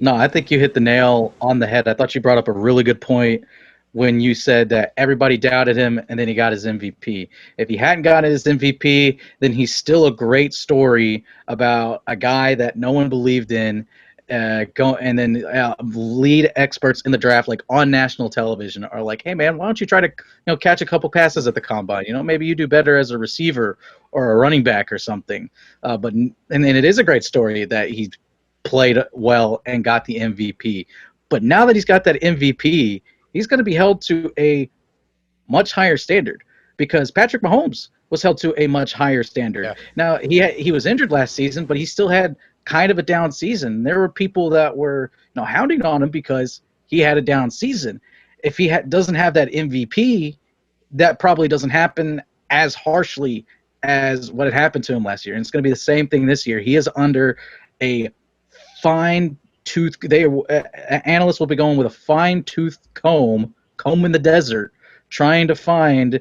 No, I think you hit the nail on the head. I thought you brought up a really good point when you said that everybody doubted him and then he got his MVP. If he hadn't gotten his MVP, then he's still a great story about a guy that no one believed in. And then lead experts in the draft, like on national television, are like, "Hey, man, why don't you try to catch a couple passes at the combine? Maybe you do better as a receiver or a running back or something." And it is a great story that he played well and got the MVP. But now that he's got that MVP, he's going to be held to a much higher standard because Patrick Mahomes was held to a much higher standard. Yeah. Now he was injured last season, but he still had kind of a down season. There were people that were hounding on him because he had a down season. If he doesn't have that MVP, that probably doesn't happen as harshly as what had happened to him last year. And it's going to be the same thing this year. He is under a fine tooth. Analysts will be going with a fine tooth comb in the desert, trying to find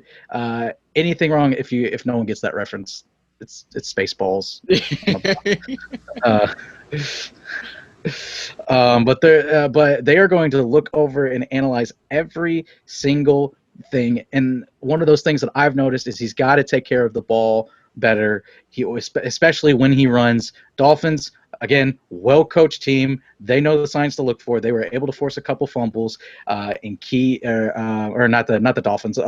anything wrong. If no one gets that reference, it's Spaceballs. uh, but they are going to look over and analyze every single thing. And one of those things that I've noticed is he's got to take care of the ball better. Especially when he runs. Dolphins, again, well-coached team. They know the signs to look for. They were able to force a couple fumbles in key, or not the Dolphins, the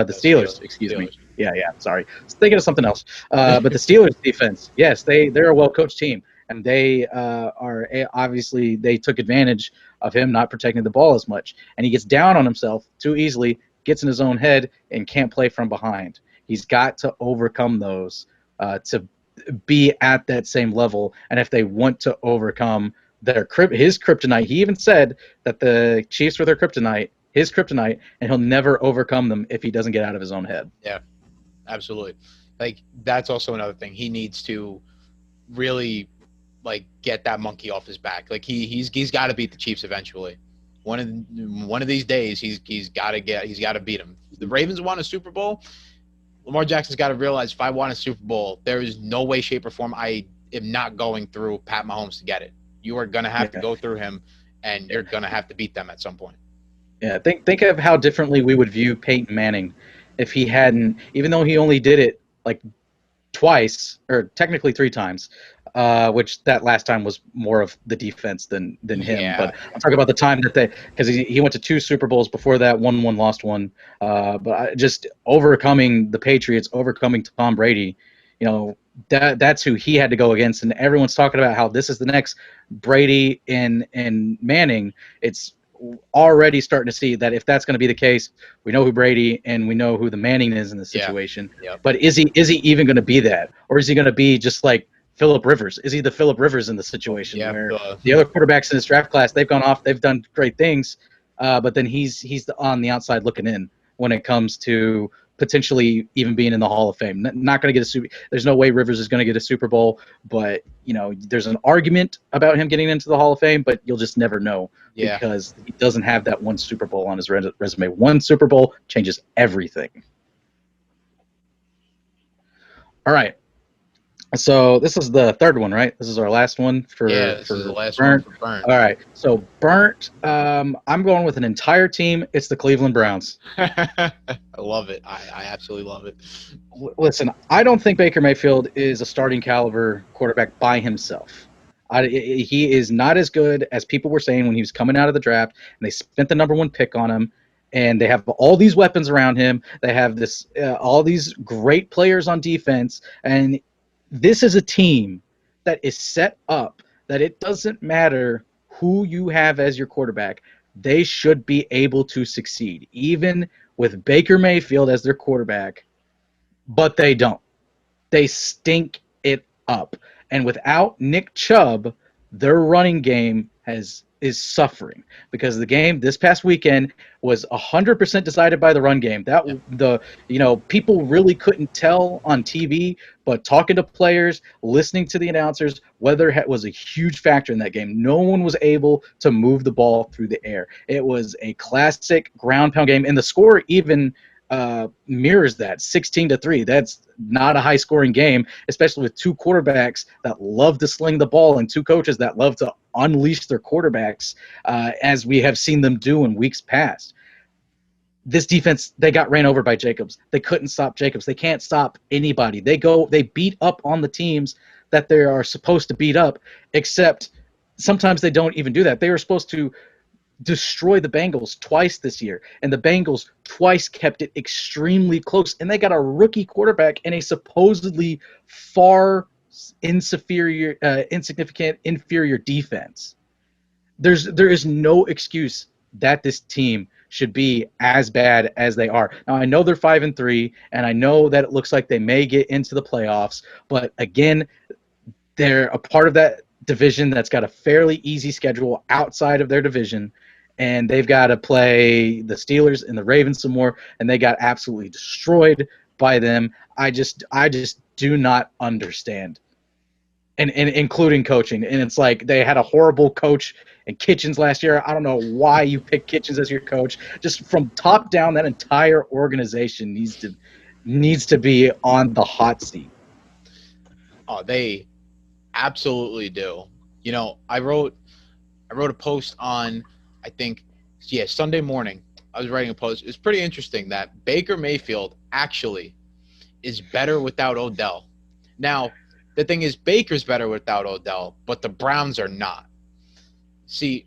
Steelers. Excuse me. Yeah. Sorry, I was thinking of something else. But the Steelers defense, yes, they're a well-coached team, and they are obviously they took advantage of him not protecting the ball as much, and he gets down on himself too easily, gets in his own head, and can't play from behind. He's got to overcome those to be at that same level. And if they want to overcome his kryptonite, he even said that the Chiefs were their kryptonite, his kryptonite, and he'll never overcome them if he doesn't get out of his own head. Yeah, absolutely. Like, that's also another thing. He needs to really get that monkey off his back. Like, he's got to beat the Chiefs eventually. One of these days, he's got to beat them. The Ravens won a Super Bowl. Lamar Jackson's got to realize, if I want a Super Bowl, there is no way, shape, or form I am not going through Pat Mahomes to get it. You are going to have to go through him, and you're going to have to beat them at some point. Yeah, think of how differently we would view Peyton Manning if he hadn't, even though he only did it like twice, or technically 3 times, which that last time was more of the defense than him. Yeah. But I'm talking about the time that because he went to 2 Super Bowls before that, won one, lost one. But just overcoming the Patriots, overcoming Tom Brady, that's who he had to go against. And everyone's talking about how this is the next Brady and Manning. It's already starting to see that if that's going to be the case, we know who Brady and we know who the Manning is in the situation. Yeah. Yep. But is he even going to be that, or is he going to be just like Phillip Rivers? Is he the Phillip Rivers in the situation where the other quarterbacks in this draft class, they've gone off, they've done great things, but then he's on the outside looking in when it comes to potentially even being in the Hall of Fame. Not going to get a Super. There's no way Rivers is going to get a Super Bowl, but there's an argument about him getting into the Hall of Fame, but you'll just never know because he doesn't have that one Super Bowl on his resume. One Super Bowl changes everything. All right. So this is the third one, right? This is our last one for this is the last Burnt. One for Burnt. All right. So Burnt, I'm going with an entire team. It's the Cleveland Browns. I love it. I absolutely love it. Listen, I don't think Baker Mayfield is a starting caliber quarterback by himself. He is not as good as people were saying when he was coming out of the draft, and they spent the number 1 pick on him. And they have all these weapons around him. They have all these great players on defense, and this is a team that is set up that it doesn't matter who you have as your quarterback. They should be able to succeed, even with Baker Mayfield as their quarterback, but they don't. They stink it up. And without Nick Chubb, their running game is suffering because the game this past weekend was 100% decided by the run game. People really couldn't tell on TV, but talking to players, listening to the announcers, weather was a huge factor in that game. No one was able to move the ball through the air. It was a classic ground pound game, and the score even mirrors that 16-3. That's not a high scoring game, especially with two quarterbacks that love to sling the ball and two coaches that love to unleash their quarterbacks, as we have seen them do in weeks past. This defense, they got ran over by Jacobs. They couldn't stop Jacobs. They can't stop anybody. They beat up on the teams that they are supposed to beat up, except sometimes they don't even do that. They were supposed to destroy the Bengals twice this year, and the Bengals twice kept it extremely close, and they got a rookie quarterback and a supposedly far insignificant, inferior defense. There is no excuse that this team should be as bad as they are. Now I know they're 5-3, and I know that it looks like they may get into the playoffs, but again, they're a part of that division that's got a fairly easy schedule outside of their division, and they've got to play the Steelers and the Ravens some more, and they got absolutely destroyed by them. I just do not understand. And including coaching. And it's like they had a horrible coach in Kitchens last year. I don't know why you picked Kitchens as your coach. Just from top down, that entire organization needs to be on the hot seat. Oh, they absolutely do. You know, I wrote a post on, I think, yeah, Sunday morning. I was writing a post. It's pretty interesting that Baker Mayfield actually is better without Odell. Now, the thing is, Baker's better without Odell, but the Browns are not. See,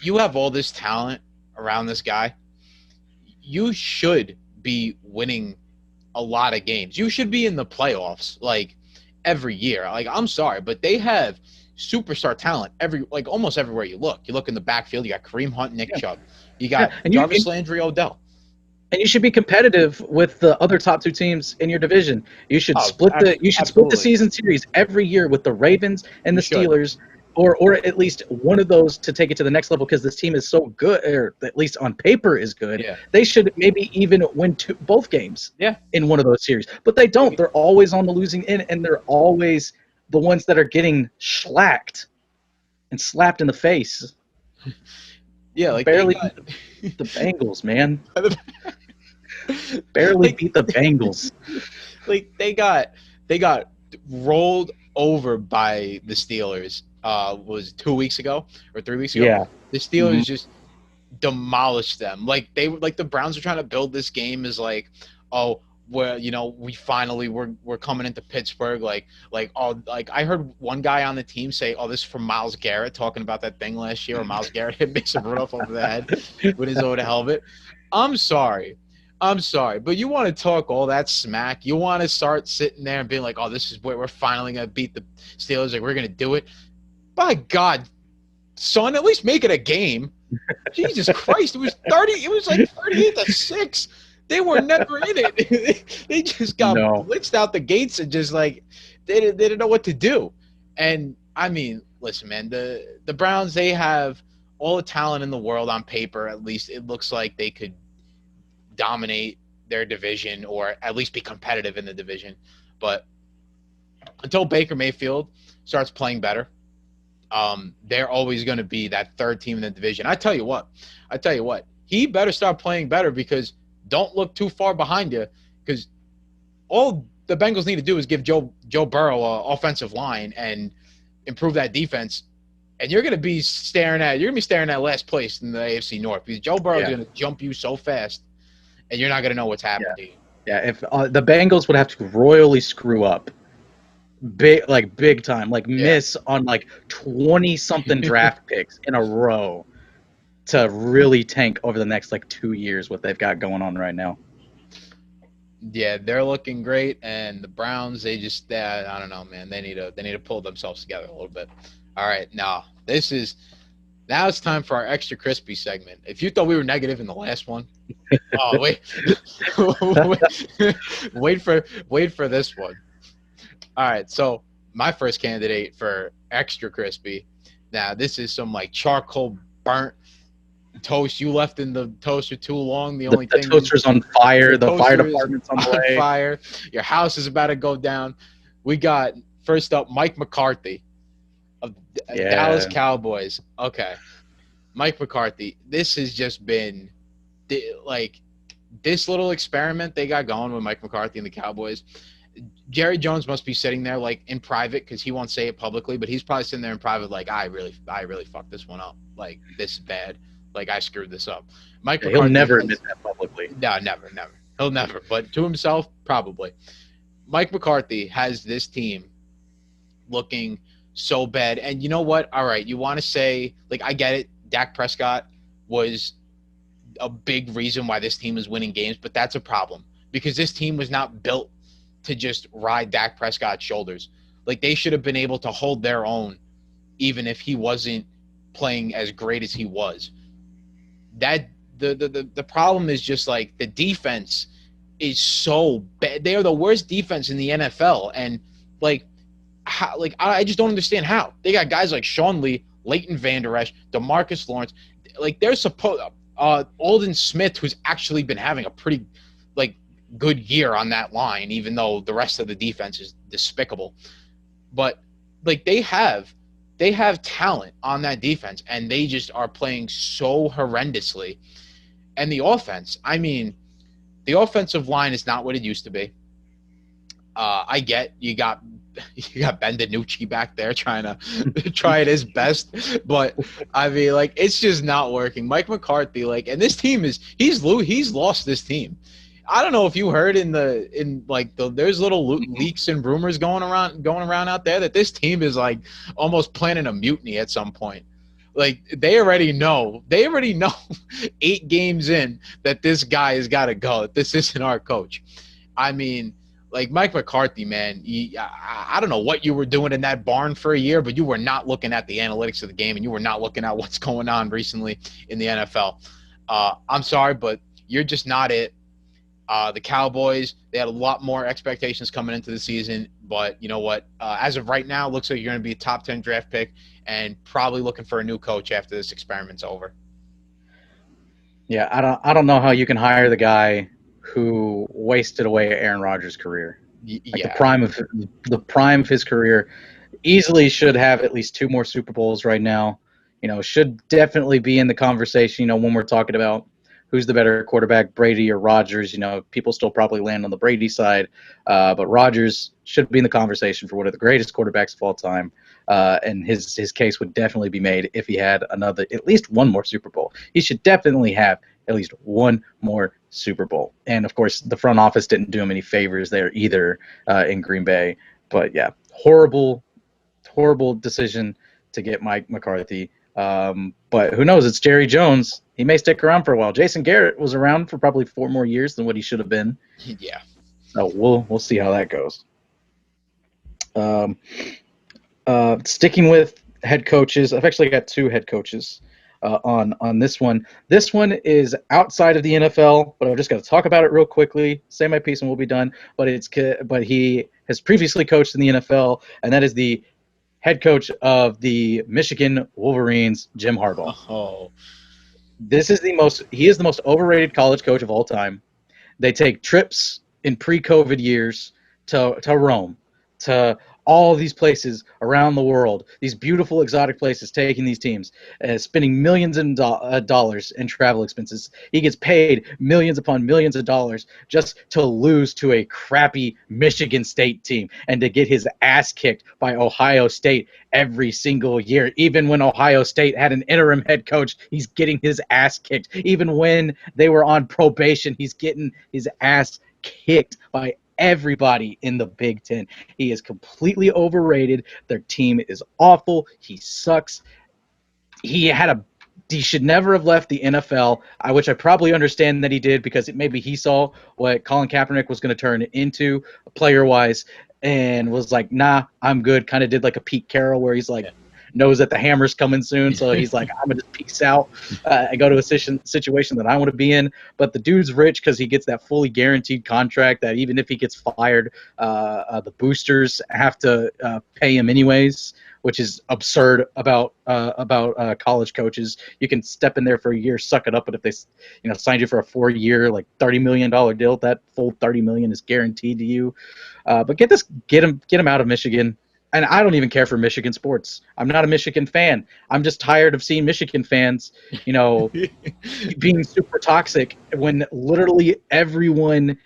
you have all this talent around this guy. You should be winning a lot of games. You should be in the playoffs like every year. Like, I'm sorry, but they have superstar talent almost everywhere you look. You look in the backfield, you got Kareem Hunt, Nick Chubb. You got And Jarvis Landry, Odell. and you should be competitive with the other top two teams in your division. You should Oh, split the absolutely. season series every year with the Ravens and You the should. Steelers, or at least one of those to take it to the next level, because this team is so good, or at least on paper is good. Yeah. They should maybe even win both games Yeah. in one of those series, but they don't. Maybe. They're always on the losing end, and they're always the ones that are getting slacked and slapped in the face. Yeah, like they Barely got beat the Bengals, man. Barely like beat the Bengals. like they got rolled over by the Steelers. Was 2 weeks ago or 3 weeks ago? Yeah. The Mhm. Steelers just demolished them. Like the Browns are trying to build this game as like, oh, well, we're coming into Pittsburgh like I heard one guy on the team say, oh, this is from Myles Garrett talking about that thing last year where Myles Garrett hit Mason Rudolph over the head with his own helmet. I'm sorry. I'm sorry, but you want to talk all that smack? You want to start sitting there and being like, "Oh, this is where we're finally gonna beat the Steelers. Like we're gonna do it." By God, son, at least make it a game. Jesus Christ, it was 30. It was like 38-6. They were never in it. They just got No. blitzed out the gates and just like they didn't know what to do. And I mean, listen, man, the Browns, they have all the talent in the world on paper. At least it looks like they could dominate their division or at least be competitive in the division. But until Baker Mayfield starts playing better, they're always going to be that third team in the division. I tell you what, he better start playing better because don't look too far behind you because all the Bengals need to do is give Joe Burrow an offensive line and improve that defense. And you're going to be staring at last place in the AFC North because Joe Burrow is Yeah. going to jump you so fast and you're not going to know what's happening. Yeah. If the Bengals would have to royally screw up, big time, like miss on like 20 something draft picks in a row to really tank over the next like 2 years what they've got going on right now. Yeah, they're looking great, and the Browns, I don't know, man. They need to pull themselves together a little bit. All right, now it's time for our extra crispy segment. If you thought we were negative in the last one, oh wait, wait for this one. All right, so my first candidate for extra crispy. Now this is some like charcoal burnt toast you left in the toaster too long. The only The thing toaster's on fire. The fire toaster is department's on the on way. fire. Your house is about to go down. We got first up Mike McCarthy of Yeah. Dallas Cowboys. Okay, Mike McCarthy. This has just been like this little experiment they got going with Mike McCarthy and the Cowboys, Jerry Jones must be sitting there like in private because he won't say it publicly, but he's probably sitting there in private like I really fucked this one up. Like this is bad. Like I screwed this up. Mike Yeah, he'll McCarthy never has, admit that publicly. no, never, never. He'll never. But to himself, probably. Mike McCarthy has this team looking so bad. And you know what? All right, you want to say like I get it. Dak Prescott was a big reason why this team is winning games, but that's a problem because this team was not built to just ride Dak Prescott's shoulders. Like they should have been able to hold their own, even if he wasn't playing as great as he was. That the problem is just like the defense is so bad. They are the worst defense in the NFL, and like how like I just don't understand how they got guys like Sean Lee, Leighton Vander Esch, DeMarcus Lawrence. Like they're supposed Alden Smith, who's actually been having a pretty like good year on that line, even though the rest of the defense is despicable. But like they have talent on that defense, and they just are playing so horrendously. And the offense, I mean, the offensive line is not what it used to be. I get you got Ben DiNucci back there trying to try his best, but I mean, like it's just not working. Mike McCarthy, like, and this team is he's lost this team. I don't know if you heard there's little leaks and rumors going around out there that this team is like almost planning a mutiny at some point. Like they already know 8 games in that this guy has got to go. That this isn't our coach. I mean, like Mike McCarthy, man, I don't know what you were doing in that barn for a year, but you were not looking at the analytics of the game, and you were not looking at what's going on recently in the NFL. I'm sorry, but you're just not it. The Cowboys, they had a lot more expectations coming into the season, but you know what? As of right now, it looks like you're going to be a top 10 draft pick and probably looking for a new coach after this experiment's over. Yeah, I don't know how you can hire the guy who wasted away Aaron Rodgers' career. Like Yeah. the prime of his career, easily should have at least 2 more Super Bowls right now. You know, should definitely be in the conversation. You know, when we're talking about who's the better quarterback, Brady or Rodgers. You know, people still probably land on the Brady side, but Rodgers should be in the conversation for one of the greatest quarterbacks of all time. And his case would definitely be made if he had at least one more Super Bowl. He should definitely have at least one more Super Bowl. And of course, the front office didn't do him any favors there either in Green Bay. But yeah, horrible decision to get Mike McCarthy. But who knows? It's Jerry Jones. He may stick around for a while. Jason Garrett was around for probably 4 more years than what he should have been. Yeah. So we'll see how that goes. Sticking with head coaches, I've actually got 2 head coaches on this one. This one is outside of the NFL, but I've just got to talk about it real quickly. Say my piece and we'll be done. But he has previously coached in the NFL, and that is the head coach of the Michigan Wolverines, Jim Harbaugh. Oh. He is the most overrated college coach of all time. They take trips in pre-COVID years to Rome, to all these places around the world, these beautiful exotic places, taking these teams, spending millions of dollars in travel expenses. He gets paid millions upon millions of dollars just to lose to a crappy Michigan State team and to get his ass kicked by Ohio State every single year. Even when Ohio State had an interim head coach, he's getting his ass kicked. Even when they were on probation, he's getting his ass kicked by everybody in the Big Ten. He is completely overrated. Their team is awful. He sucks. He should never have left the NFL, which I probably understand that he did because maybe he saw what Colin Kaepernick was going to turn into player-wise and was like, nah, I'm good. Kind of did like a Pete Carroll where he's like, knows that the hammer's coming soon, so he's like, I'm going to peace out and go to a situation that I want to be in. But the dude's rich because he gets that fully guaranteed contract that even if he gets fired, the boosters have to pay him anyways, which is absurd about college coaches. You can step in there for a year, suck it up, but if they signed you for a 4-year, like $30 million deal, that full $30 million is guaranteed to you. But get him out of Michigan. and I don't even care for Michigan sports. I'm not a Michigan fan. I'm just tired of seeing Michigan fans, being super toxic when literally everyone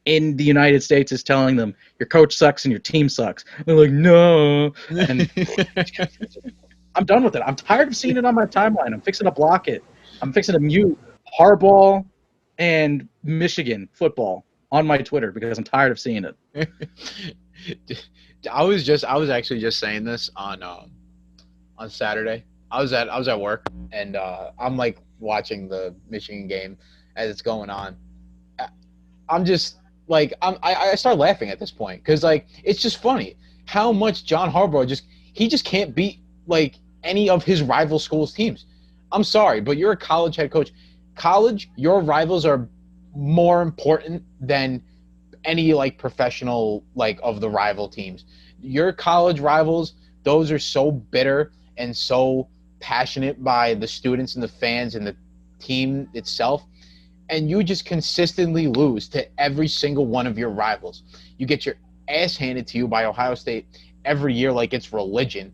in the United States is telling them your coach sucks and your team sucks. They're like, no, and I'm done with it. I'm tired of seeing it on my timeline. I'm fixing to block it. I'm fixing to mute Harbaugh and Michigan football on my Twitter because I'm tired of seeing it. I was actually just saying this on Saturday. I was at work, and I'm like watching the Michigan game as it's going on. I'm just like I start laughing at this point because like it's just funny how much John Harbaugh just can't beat like any of his rival schools' teams. I'm sorry, but you're a college head coach. College, your rivals are more important than any like professional like of the rival teams. Your college rivals, those are so bitter and so passionate by the students and the fans and the team itself, and you just consistently lose to every single one of your rivals. You get your ass handed to you by Ohio State every year like it's religion.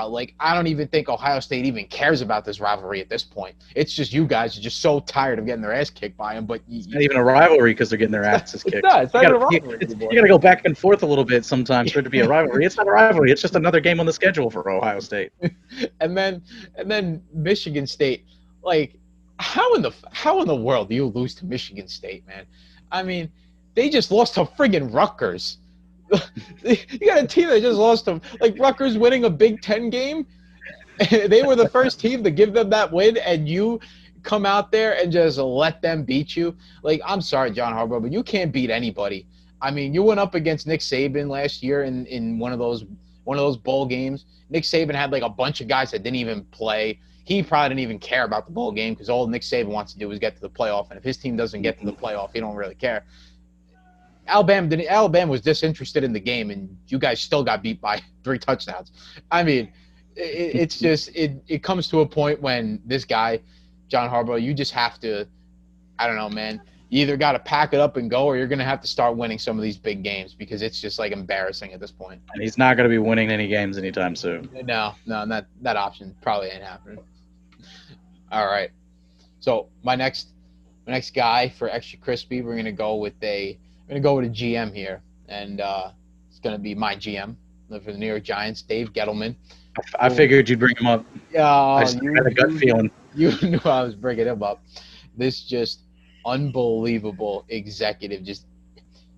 Like I don't even think Ohio State even cares about this rivalry at this point. It's just you guys are just so tired of getting their ass kicked by them. But it's not even a rivalry because they're getting their asses kicked. It's not a rivalry. You got to go back and forth a little bit sometimes for it to be a rivalry. It's not a rivalry. It's just another game on the schedule for Ohio State. and then Michigan State. Like how in the world do you lose to Michigan State, man? I mean, they just lost to friggin' Rutgers. You got a team that just lost to like Rutgers winning a Big Ten game. They were the first team to give them that win, and you come out there and just let them beat you. Like I'm sorry, John Harbaugh, but you can't beat anybody. I mean, you went up against Nick Saban last year in one of those bowl games. Nick Saban had like a bunch of guys that didn't even play. He probably didn't even care about the bowl game because all Nick Saban wants to do is get to the playoff, and if his team doesn't get to the playoff, he don't really care. Alabama was disinterested in the game, and you guys still got beat by 3 touchdowns. I mean, it's just it comes to a point when this guy, John Harbaugh, you just have to, I don't know, man. You either got to pack it up and go, or you're going to have to start winning some of these big games because it's just like embarrassing at this point. And he's not going to be winning any games anytime soon. No, that option probably ain't happening. All right, so my next guy for extra crispy, we're gonna go with a GM here, and it's gonna be my GM for the New York Giants, Dave Gettleman. I figured you'd bring him up. Yeah, I just had a gut feeling. You knew I was bringing him up. This just unbelievable executive. Just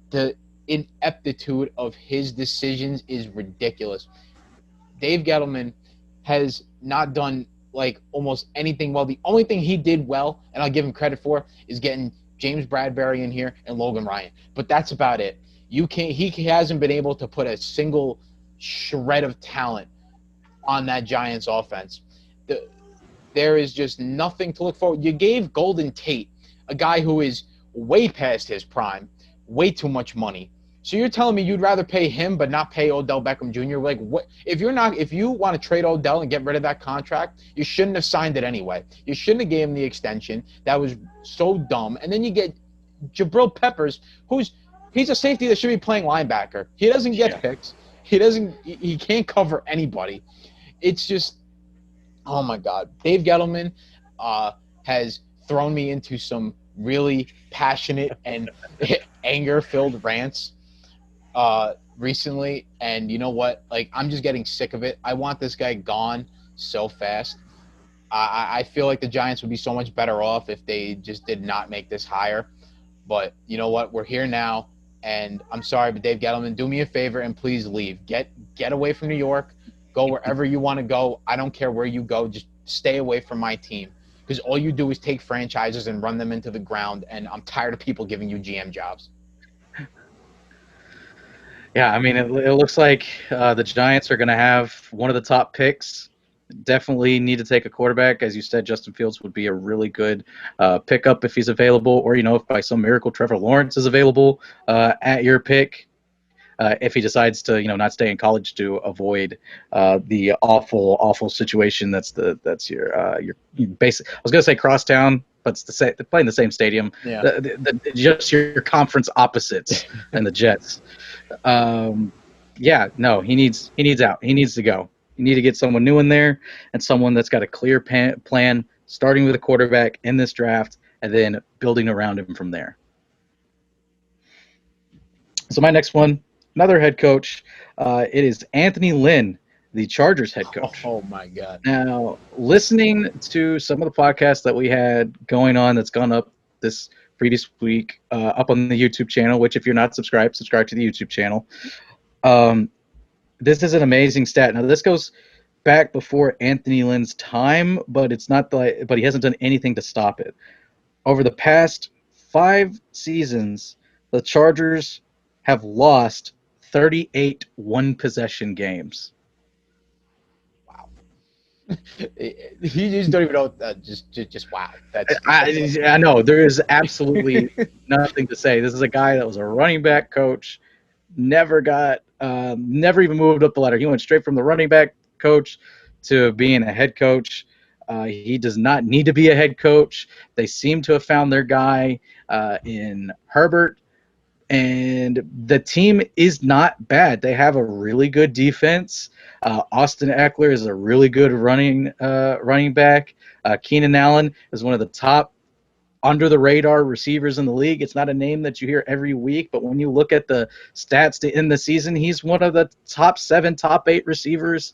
the ineptitude of his decisions is ridiculous. Dave Gettleman has not done like almost anything well. The only thing he did well, and I'll give him credit for, is getting James Bradbury in here and Logan Ryan. But that's about it. He hasn't been able to put a single shred of talent on that Giants offense. There is just nothing to look forward. You gave Golden Tate, a guy who is way past his prime, way too much money. So you're telling me you'd rather pay him but not pay Odell Beckham Jr.? Like, what if you want to trade Odell and get rid of that contract, you shouldn't have signed it anyway. You shouldn't have gave him the extension. That was so dumb. And then you get Jabril Peppers, he's a safety that should be playing linebacker. He doesn't get picks. He can't cover anybody. It's just, oh my God. Dave Gettleman has thrown me into some really passionate and anger-filled rants recently, and you know what? Like, I'm just getting sick of it. I want this guy gone so fast. I feel like the Giants would be so much better off if they just did not make this hire. But you know what? We're here now, and I'm sorry, but Dave Gettleman, do me a favor and please leave. Get away from New York. Go wherever you want to go. I don't care where you go. Just stay away from my team, because all you do is take franchises and run them into the ground, and I'm tired of people giving you GM jobs. Yeah, I mean, it looks like the Giants are going to have one of the top picks. Definitely need to take a quarterback. As you said, Justin Fields would be a really good pickup if he's available, or, if by some miracle Trevor Lawrence is available at your pick. If he decides to, not stay in college to avoid the awful situation that's your basic. I was gonna say crosstown, but it's they're playing the same stadium. Yeah. Just your conference opposites and the Jets. Yeah, no, he needs out. He needs to go. You need to get someone new in there and someone that's got a clear plan, starting with a quarterback in this draft and then building around him from there. So my next one, another head coach. It is Anthony Lynn, the Chargers head coach. Oh my god. Now, listening to some of the podcasts that we had going on that's gone up this previous week, up on the YouTube channel, which if you're not subscribed, subscribe to the YouTube channel. Um, this is an amazing stat. Now, this goes back before Anthony Lynn's time, but it's not like, but he hasn't done anything to stop it. Over the past 5 seasons, the Chargers have lost 38 one possession games. Wow. You just don't even know. Just wow. That's I know there is absolutely nothing to say. This is a guy that was a running back coach, never even moved up the ladder. He went straight from the running back coach to being a head coach. He does not need to be a head coach. They seem to have found their guy in Herbert, and the team is not bad. They have a really good defense. Austin Eckler is a really good running back. Keenan Allen is one of the top under the radar receivers in the league. It's not a name that you hear every week, but when you look at the stats to end the season, he's one of the top 7, top 8 receivers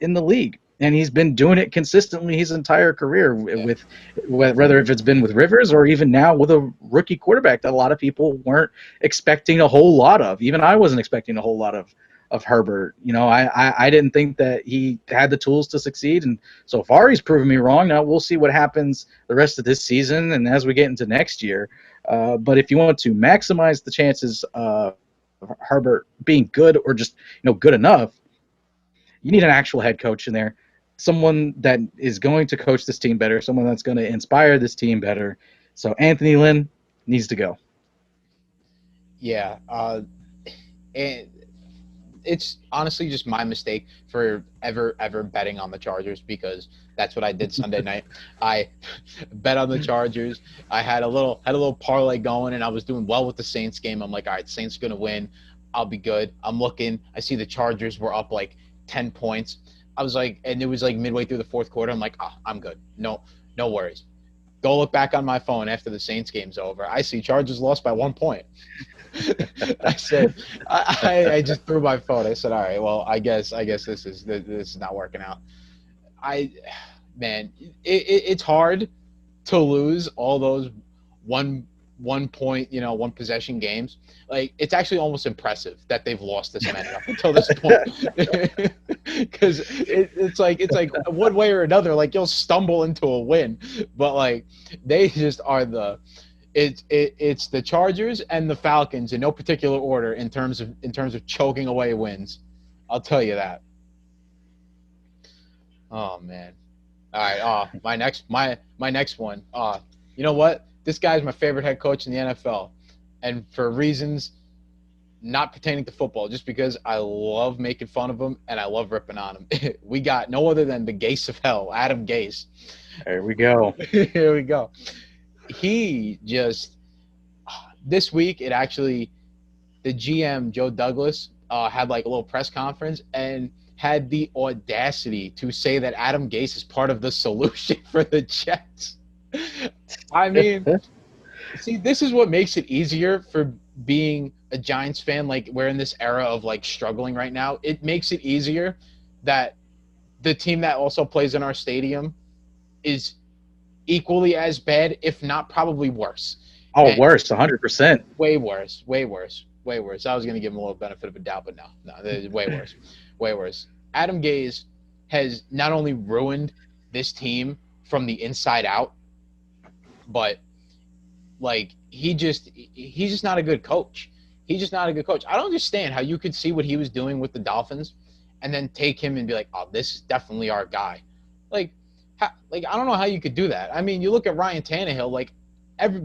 in the league. And he's been doing it consistently his entire career with whether if it's been with Rivers or even now with a rookie quarterback that a lot of people weren't expecting a whole lot of. Even I wasn't expecting a whole lot of Herbert. I didn't think that he had the tools to succeed, and so far he's proven me wrong. Now we'll see what happens the rest of this season and as we get into next year. But if you want to maximize the chances of Herbert being good or just good enough, you need an actual head coach in there, someone that is going to coach this team better, someone that's going to inspire this team better. So Anthony Lynn needs to go. yeah. And it's honestly just my mistake for ever betting on the Chargers, because that's what I did Sunday night. I bet on the Chargers. I had a little parlay going, and I was doing well with the Saints game. I'm like, all right, Saints gonna win. I'll be good. I'm looking. I see the Chargers were up like 10 points. I was like, and it was like midway through the fourth quarter. I'm like, oh, I'm good. No worries. Go look back on my phone after the Saints game's over. I see Chargers lost by 1 point. I said, I just threw my phone. I said, all right, well, I guess this is not working out. I, man, it's hard to lose all those one point, one possession games. Like, it's actually almost impressive that they've lost this many up until this point, because it's like one way or another, like you'll stumble into a win, but like they just are it's the Chargers and the Falcons in no particular order in terms of choking away wins. I'll tell you that. Oh man. All right. My next one. You know what? This guy's my favorite head coach in the NFL, and for reasons not pertaining to football, just because I love making fun of him and I love ripping on him. We got no other than the Gase of hell, Adam Gase. There we go. Here we go. He just this week it actually the GM Joe Douglas had like a little press conference and had the audacity to say that Adam Gase is part of the solution for the Jets. I mean, see, this is what makes it easier for being a Giants fan. Like, we're in this era of like struggling right now. It makes it easier that the team that also plays in our stadium is equally as bad, if not probably worse. Oh, And worse, 100%. way worse, way worse, way worse. I was going to give him a little benefit of a doubt, but no, they're way worse, way worse. Adam Gase has not only ruined this team from the inside out, but like he's just not a good coach. He's just not a good coach. I don't understand how you could see what he was doing with the Dolphins and then take him and be like, "Oh, this is definitely our guy." Like, I don't know how you could do that. I mean, you look at Ryan Tannehill. Like,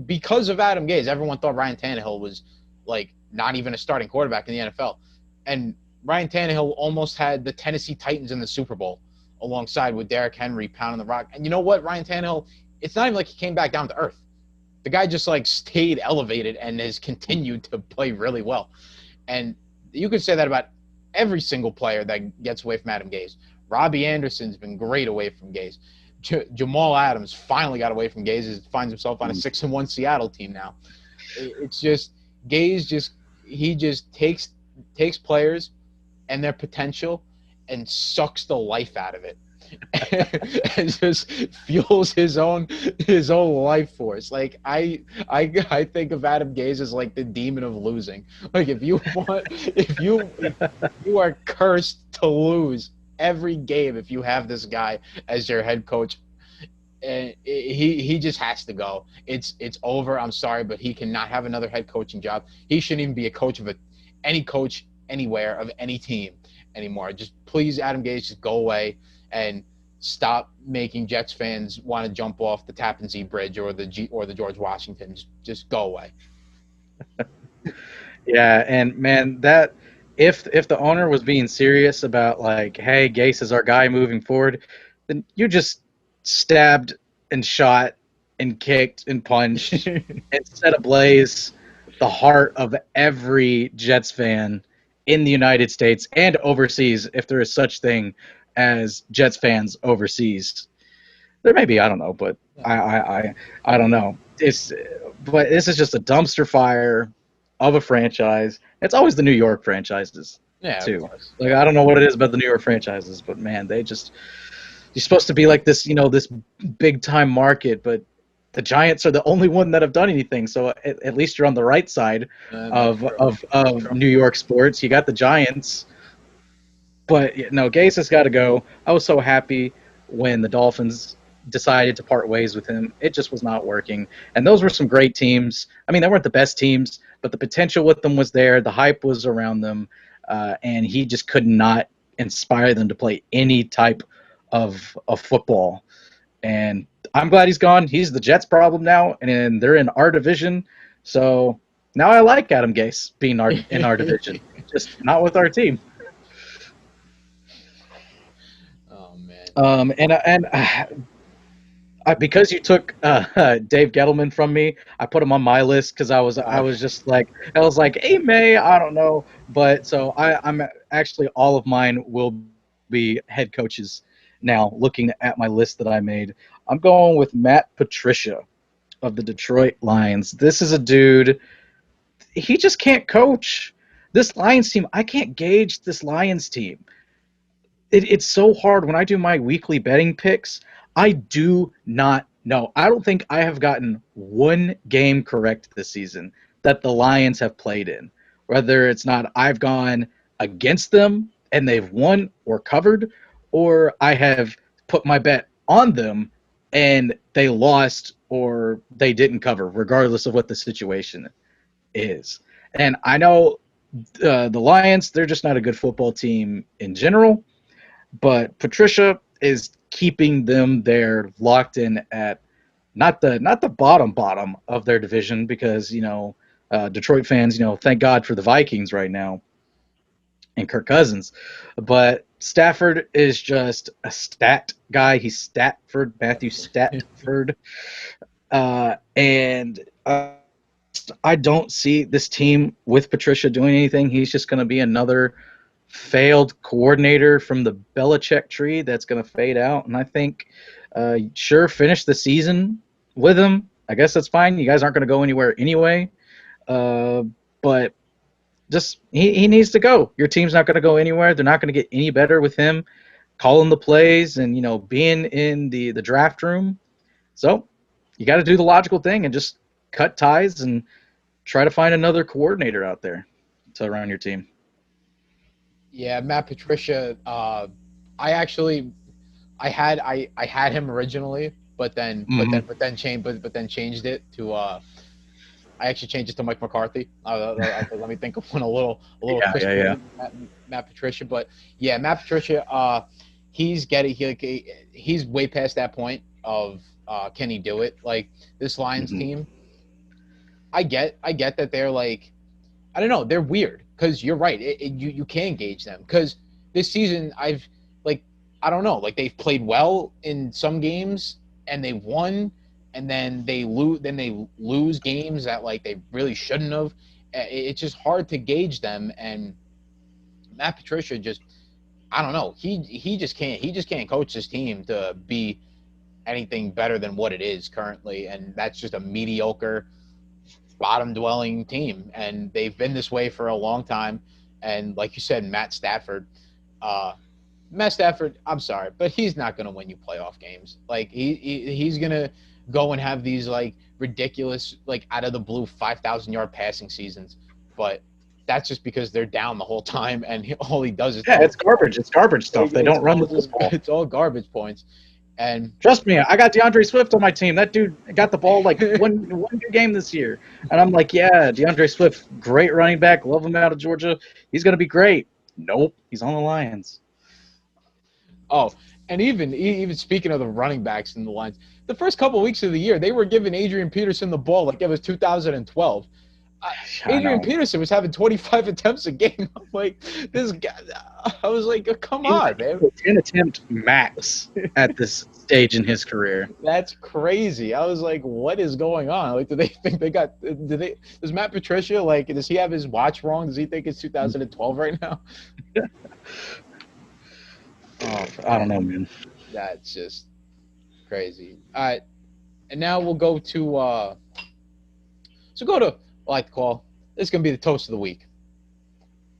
because of Adam Gase, everyone thought Ryan Tannehill was like not even a starting quarterback in the NFL, and Ryan Tannehill almost had the Tennessee Titans in the Super Bowl alongside with Derrick Henry pounding the rock. And you know what, Ryan Tannehill, it's not even like he came back down to earth. The guy just like stayed elevated and has continued to play really well. And you could say that about every single player that gets away from Adam Gase. Robbie Anderson's been great away from Gase. Jamal Adams finally got away from Gase. He finds himself on a 6-1 Seattle team now. It's just Gase just takes players and their potential and sucks the life out of it. And just fuels his own life force. Like I think of Adam Gase as like the demon of losing. Like if you are cursed to lose every game if you have this guy as your head coach, and he just has to go. It's over. I'm sorry, but he cannot have another head coaching job. He shouldn't even be a coach of any coach anywhere of any team anymore. Just please, Adam Gase, just go away and stop making Jets fans want to jump off the Tappan Zee Bridge or the George Washington. Just go away. Yeah, and man, that if the owner was being serious about like, hey, Gase is our guy moving forward, then you just stabbed and shot and kicked and punched and set ablaze the heart of every Jets fan in the United States and overseas, if there is such thing as Jets fans overseas. There may be, I don't know, but I don't know. But this is just a dumpster fire of a franchise. It's always the New York franchises Yeah, of too. course. Like I don't know what it is about the New York franchises, but man, you're supposed to be like this, this big time market, but the Giants are the only one that have done anything. So at least you're on the right side That's of true. of That's of true. New York sports. You got the Giants, but no, Gase has got to go. I was so happy when the Dolphins decided to part ways with him. It just was not working. And those were some great teams. I mean, they weren't the best teams, but the potential with them was there. The hype was around them, and he just could not inspire them to play any type of football. And I'm glad he's gone. He's the Jets' problem now, and they're in our division. So now I like Adam Gase being in our division, just not with our team. Oh man. Because you took Dave Gettleman from me, I put him on my list because I was just like hey May, I don't know, but so I'm actually all of mine will be head coaches now. Looking at my list that I made, I'm going with Matt Patricia of the Detroit Lions. This is a dude. He just can't coach this Lions team. I can't gauge this Lions team. It's so hard when I do my weekly betting picks. I do not know. I don't think I have gotten one game correct this season that the Lions have played in. Whether it's not I've gone against them and they've won or covered, or I have put my bet on them and they lost or they didn't cover, regardless of what the situation is. And I know the Lions, they're just not a good football team in general, but Patricia is keeping them there locked in at not the bottom of their division because Detroit fans thank God for the Vikings right now and Kirk Cousins, but Stafford is just a stat guy. He's Matthew Stafford, and I don't see this team with Patricia doing anything. He's just going to be another failed coordinator from the Belichick tree that's going to fade out. And I think, sure, finish the season with him. I guess that's fine. You guys aren't going to go anywhere anyway. But just he needs to go. Your team's not going to go anywhere. They're not going to get any better with him calling the plays and being in the draft room. So you got to do the logical thing and just cut ties and try to find another coordinator out there to run your team. Yeah, Matt Patricia. I actually, I had him originally, but then changed it to. I actually changed it to Mike McCarthy. Let me think of one a little crisper Yeah. than Matt Patricia. But yeah, Matt Patricia. He's way past that point of can he do it? Like this Lions Mm-hmm. team. I get that they're like I don't know. They're weird because you're right. You can gauge them because this season like I don't know. Like they've played well in some games and they won, and then they lose. Then they lose games that like they really shouldn't have. It's just hard to gauge them, and Matt Patricia just, I don't know. He just can't coach his team to be anything better than what it is currently, and that's just a mediocre, bottom dwelling team, and they've been this way for a long time. And like you said, uh, Matt Stafford, I'm sorry, but he's not going to win you playoff games. Like he's going to go and have these like ridiculous, like out of the blue 5,000-yard passing seasons, but that's just because they're down the whole time, and all he does is Yeah, throw it's the ball. garbage. It's garbage stuff. They It's don't run all the just football. it's all garbage points, and Trust me, I got DeAndre Swift on my team. That dude got the ball like one good game this year, and I'm like, yeah, DeAndre Swift, great running back. Love him out of Georgia. He's gonna be great. Nope, he's on the Lions. oh, and even speaking of the running backs in the lines, the first couple of weeks of the year, they were giving Adrian Peterson the ball like it was 2012. I Adrian know. Peterson was having 25 attempts a game. I'm like, this guy. I was like, come He was on, man. a 10 attempt max at this stage in his career. That's crazy. I was like, what is going on? Like, do they think they got? Does Matt Patricia like? Does he have his watch wrong? Does he think it's 2012 right now? Oh I don't man, know, man. that's just crazy. All right, and now we'll go to so go to I like to call this is gonna be the toast of the week.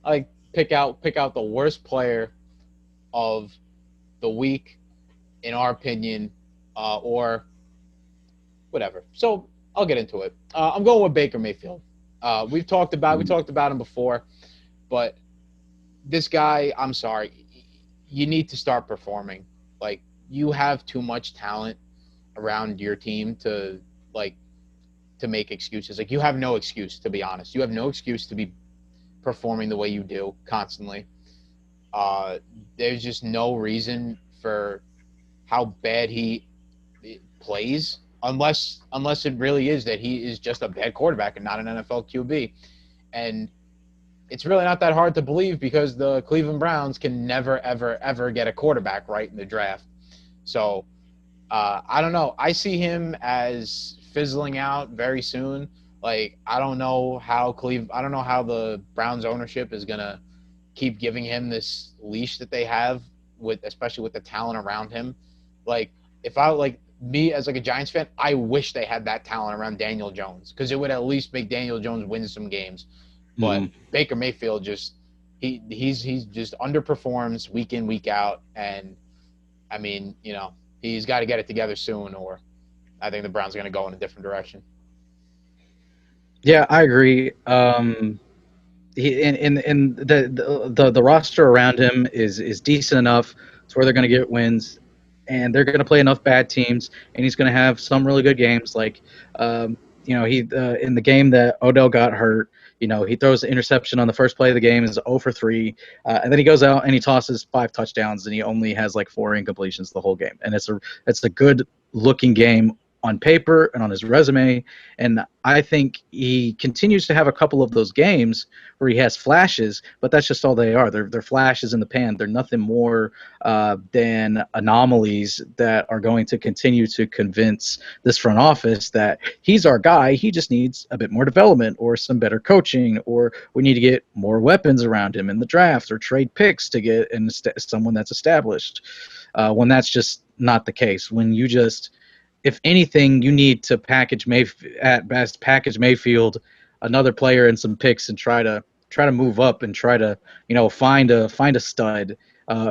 I like pick out the worst player of the week in our opinion, or whatever. So I'll get into it. I'm going with Baker Mayfield. We talked about him before, but this guy, I'm sorry, you need to start performing. Like you have too much talent around your team to like to make excuses. Like you have no excuse to be honest. You have no excuse to be performing the way you do constantly. Uh, there's just no reason for how bad he plays unless it really is that he is just a bad quarterback and not an NFL QB. And it's really not that hard to believe because the Cleveland Browns can never ever ever get a quarterback right in the draft. So I don't know. I see him as fizzling out very soon. Like I don't know how the Browns ownership is gonna keep giving him this leash that they have with especially with the talent around him. Like if I like me as like a Giants fan, I wish they had that talent around Daniel Jones because it would at least make Daniel Jones win some games. But Mm. Baker Mayfield just he's just underperforms week in week out, and I mean he's got to get it together soon, or I think the Browns are going to go in a different direction. Yeah, I agree. And the roster around him is decent enough to where they're going to get wins, and they're going to play enough bad teams, and he's going to have some really good games. Like, he in the game that Odell got hurt, he throws an interception on the first play of the game, is 0 for 3, and then he goes out and he tosses 5 touchdowns, and he only has like 4 incompletions the whole game, and it's a good looking game on paper and on his resume. And I think he continues to have a couple of those games where he has flashes, but that's just all they are. They're flashes in the pan. They're nothing more than anomalies that are going to continue to convince this front office that he's our guy. He just needs a bit more development or some better coaching, or we need to get more weapons around him in the draft or trade picks to get someone that's established. When that's just not the case. When you just if anything, you need to at best package Mayfield, another player, and some picks, and try to move up and try to find a stud.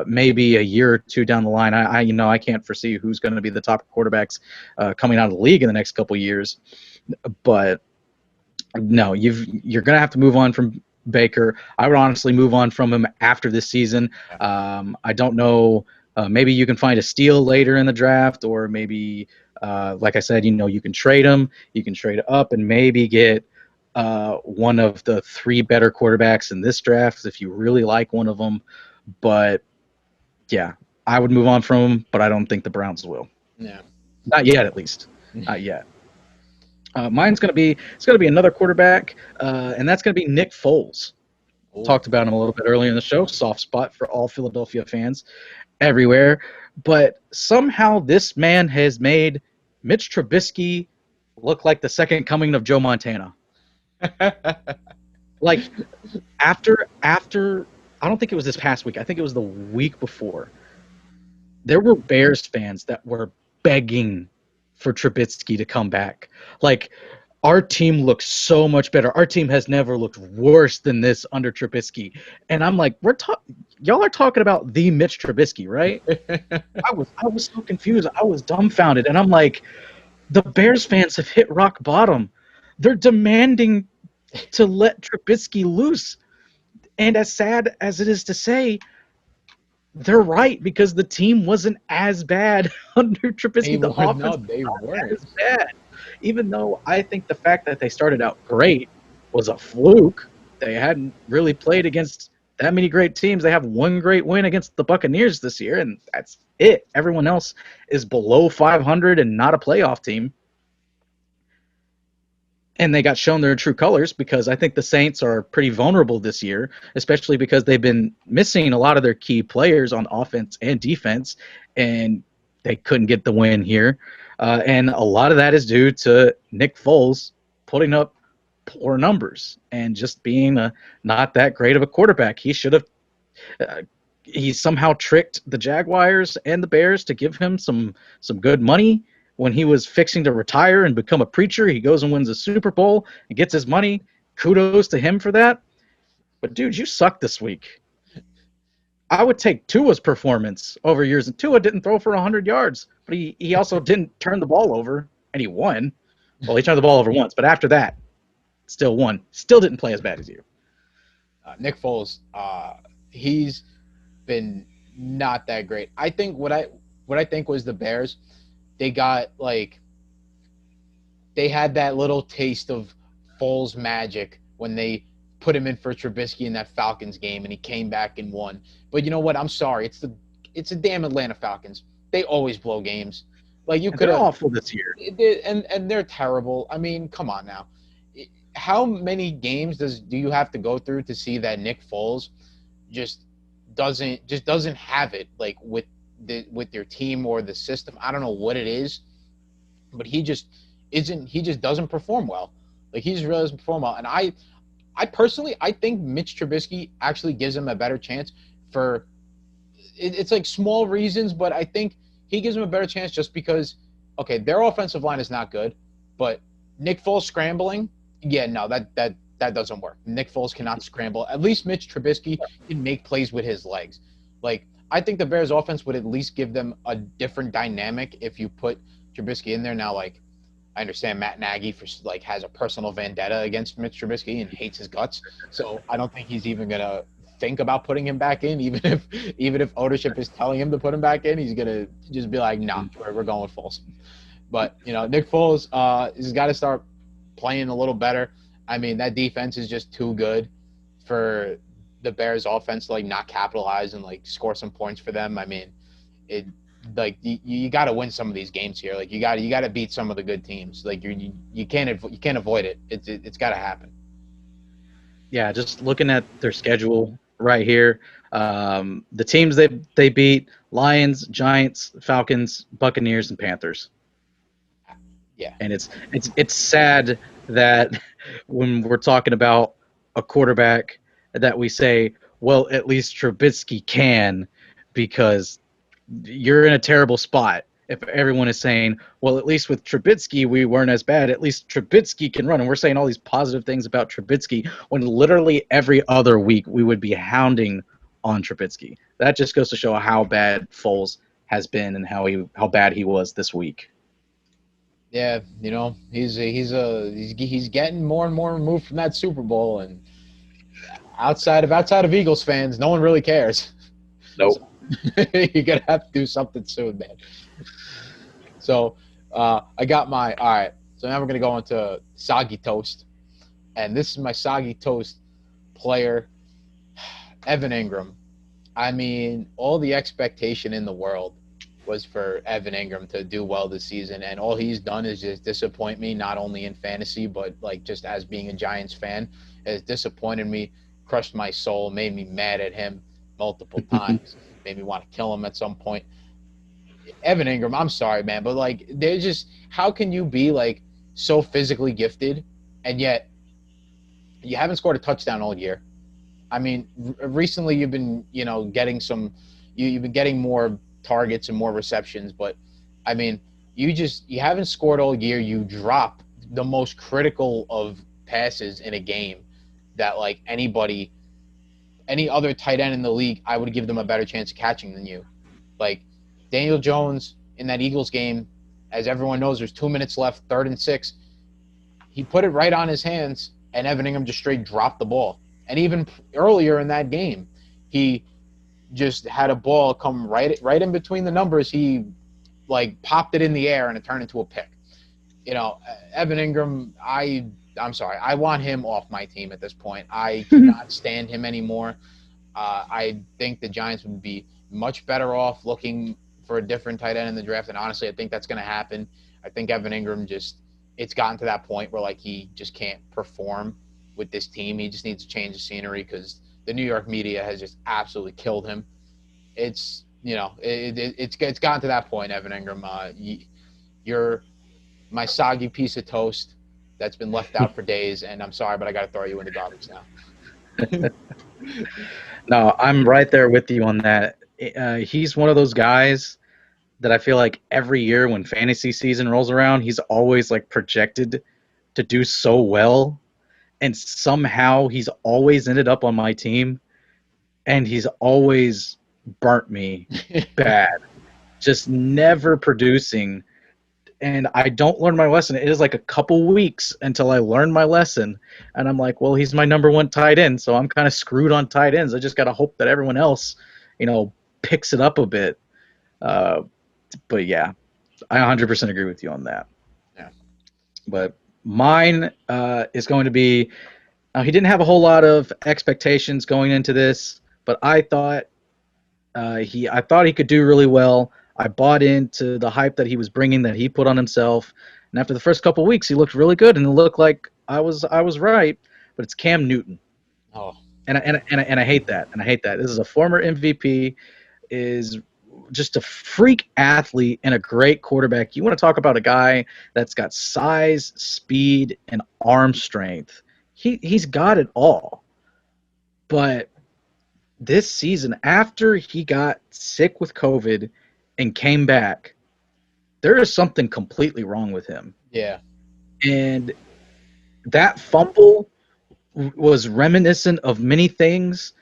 Maybe a year or two down the line, I can't foresee who's going to be the top quarterbacks coming out of the league in the next couple of years. But no, you're going to have to move on from Baker. I would honestly move on from him after this season. I don't know. Maybe you can find a steal later in the draft, or maybe, like I said, you can trade him. You can trade up and maybe get one of the 3 better quarterbacks in this draft if you really like one of them. But yeah, I would move on from him, but I don't think the Browns will. Yeah. Not yet, at least. Not yet. Mine's gonna be another quarterback, and that's gonna be Nick Foles. Ooh. Talked about him a little bit earlier in the show. Soft spot for all Philadelphia fans everywhere. But somehow this man has made Mitch Trubisky look like the second coming of Joe Montana. Like after I don't think it was this past week. I think it was the week before. There were Bears fans that were begging for Trubisky to come back. Like, our team looks so much better. Our team has never looked worse than this under Trubisky. And I'm like, y'all are talking about the Mitch Trubisky, right? I was so confused. I was dumbfounded. And I'm like, the Bears fans have hit rock bottom. They're demanding to let Trubisky loose. And as sad as it is to say, they're right because the team wasn't as bad under They Trubisky. The were no, offense they was not weren't. as bad. Even though I think the fact that they started out great was a fluke. They hadn't really played against that many great teams. They have one great win against the Buccaneers this year, and that's it. Everyone else is below 500 and not a playoff team. And they got shown their true colors because I think the Saints are pretty vulnerable this year, especially because they've been missing a lot of their key players on offense and defense, and they couldn't get the win here. And a lot of that is due to Nick Foles putting up poor numbers and just being not that great of a quarterback. He should have. Uh, he somehow tricked the Jaguars and the Bears to give him some good money when he was fixing to retire and become a preacher. He goes and wins a Super Bowl and gets his money. Kudos to him for that. But dude, you suck this week. I would take Tua's performance over yours. And Tua didn't throw for 100 yards, but he also didn't turn the ball over, and he won. Well, he turned the ball over once, but after that, still won. Still didn't play as bad as you. Nick Foles, he's been not that great. I think what I think was the Bears, they got like they had that little taste of Foles magic when they put him in for Trubisky in that Falcons game and he came back and won. But you know what? I'm sorry. It's the damn Atlanta Falcons. They always blow games. Like you could They're have awful this year. and they're terrible. I mean, come on now. How many games do you have to go through to see that Nick Foles just doesn't have it like with your team or the system? I don't know what it is, but he just doesn't perform well. Like he just really doesn't perform well. And I personally I think Mitch Trubisky actually gives him a better chance for it's like small reasons, but I think he gives him a better chance just because okay, their offensive line is not good, but Nick Foles scrambling, yeah, no, that doesn't work. Nick Foles cannot scramble. At least Mitch Trubisky can make plays with his legs. Like I think the Bears offense would at least give them a different dynamic if you put Trubisky in there. Now, like I understand Matt Nagy has a personal vendetta against Mitch Trubisky and hates his guts. So I don't think he's even gonna think about putting him back in, even if ownership is telling him to put him back in. He's gonna just be like, nah, we're going with Foles. But Nick Foles has got to start playing a little better. I mean, that defense is just too good for the Bears offense to not capitalize and score some points for them. I mean, it you got to win some of these games here. Like you got to beat some of the good teams. Like you can't avoid it. It's got to happen. Yeah, just looking at their schedule right here, the teams they beat: Lions, Giants, Falcons, Buccaneers, and Panthers. Yeah, And it's sad that when we're talking about a quarterback that we say, well, at least Trubisky can, because you're in a terrible spot if everyone is saying, well, at least with Trubisky, we weren't as bad. At least Trubisky can run. And we're saying all these positive things about Trubisky when literally every other week we would be hounding on Trubisky. That just goes to show how bad Foles has been and how bad he was this week. yeah. He's getting more and more removed from that Super Bowl, and outside of Eagles fans, no one really cares. Nope. So, you're gonna have to do something soon, man. So I got my all right. So now we're gonna go into soggy toast, and this is my soggy toast player, Evan Ingram. I mean, all the expectation in the world was for Evan Ingram to do well this season, and all he's done is just disappoint me, not only in fantasy, but just as being a Giants fan, has disappointed me, crushed my soul, made me mad at him multiple times, made me want to kill him at some point. Evan Ingram, I'm sorry, man, but there's just how can you be so physically gifted, and yet you haven't scored a touchdown all year. I mean, recently you've been, getting you've been getting more targets and more receptions, but I mean, you haven't scored all year. You drop the most critical of passes in a game that like any other tight end in the league, I would give them a better chance of catching than you. Like Daniel Jones in that Eagles game, as everyone knows, there's 2 minutes left, 3rd and 6. He put it right on his hands, and Evan Ingram just straight dropped the ball. And even earlier in that game, he just had a ball come right in between the numbers. He like popped it in the air and it turned into a pick. Evan Ingram, I'm sorry, I want him off my team at this point. I cannot stand him anymore. I think the Giants would be much better off looking for a different tight end in the draft, and honestly, I think that's going to happen. I think Evan Ingram it's gotten to that point where like he just can't perform with this team. He just needs to change the scenery because the New York media has just absolutely killed him. It's gotten to that point, Evan Ingram. You're my soggy piece of toast that's been left out for days, and I'm sorry, but I got to throw you in the garbage now. No, I'm right there with you on that. He's one of those guys that I feel like every year when fantasy season rolls around, he's always like projected to do so well, and somehow he's always ended up on my team, and he's always burnt me bad, just never producing. And I don't learn my lesson. It is like a couple weeks until I learn my lesson, and I'm like, well, he's my number one tight end, so I'm kind of screwed on tight ends. I just got to hope that everyone else, picks it up a bit. But yeah, I 100% agree with you on that. Yeah. But mine is going to be he didn't have a whole lot of expectations going into this, but I thought I thought he could do really well. I bought into the hype that he was bringing, that he put on himself, and after the first couple of weeks, he looked really good, and it looked like I was right. But it's Cam Newton, Oh, and I hate that, and I hate that. This is a former MVP, is just a freak athlete and a great quarterback. You want to talk about a guy that's got size, speed, and arm strength. He's got it all. But this season, after he got sick with COVID and came back, there is something completely wrong with him. yeah. And that fumble was reminiscent of many things.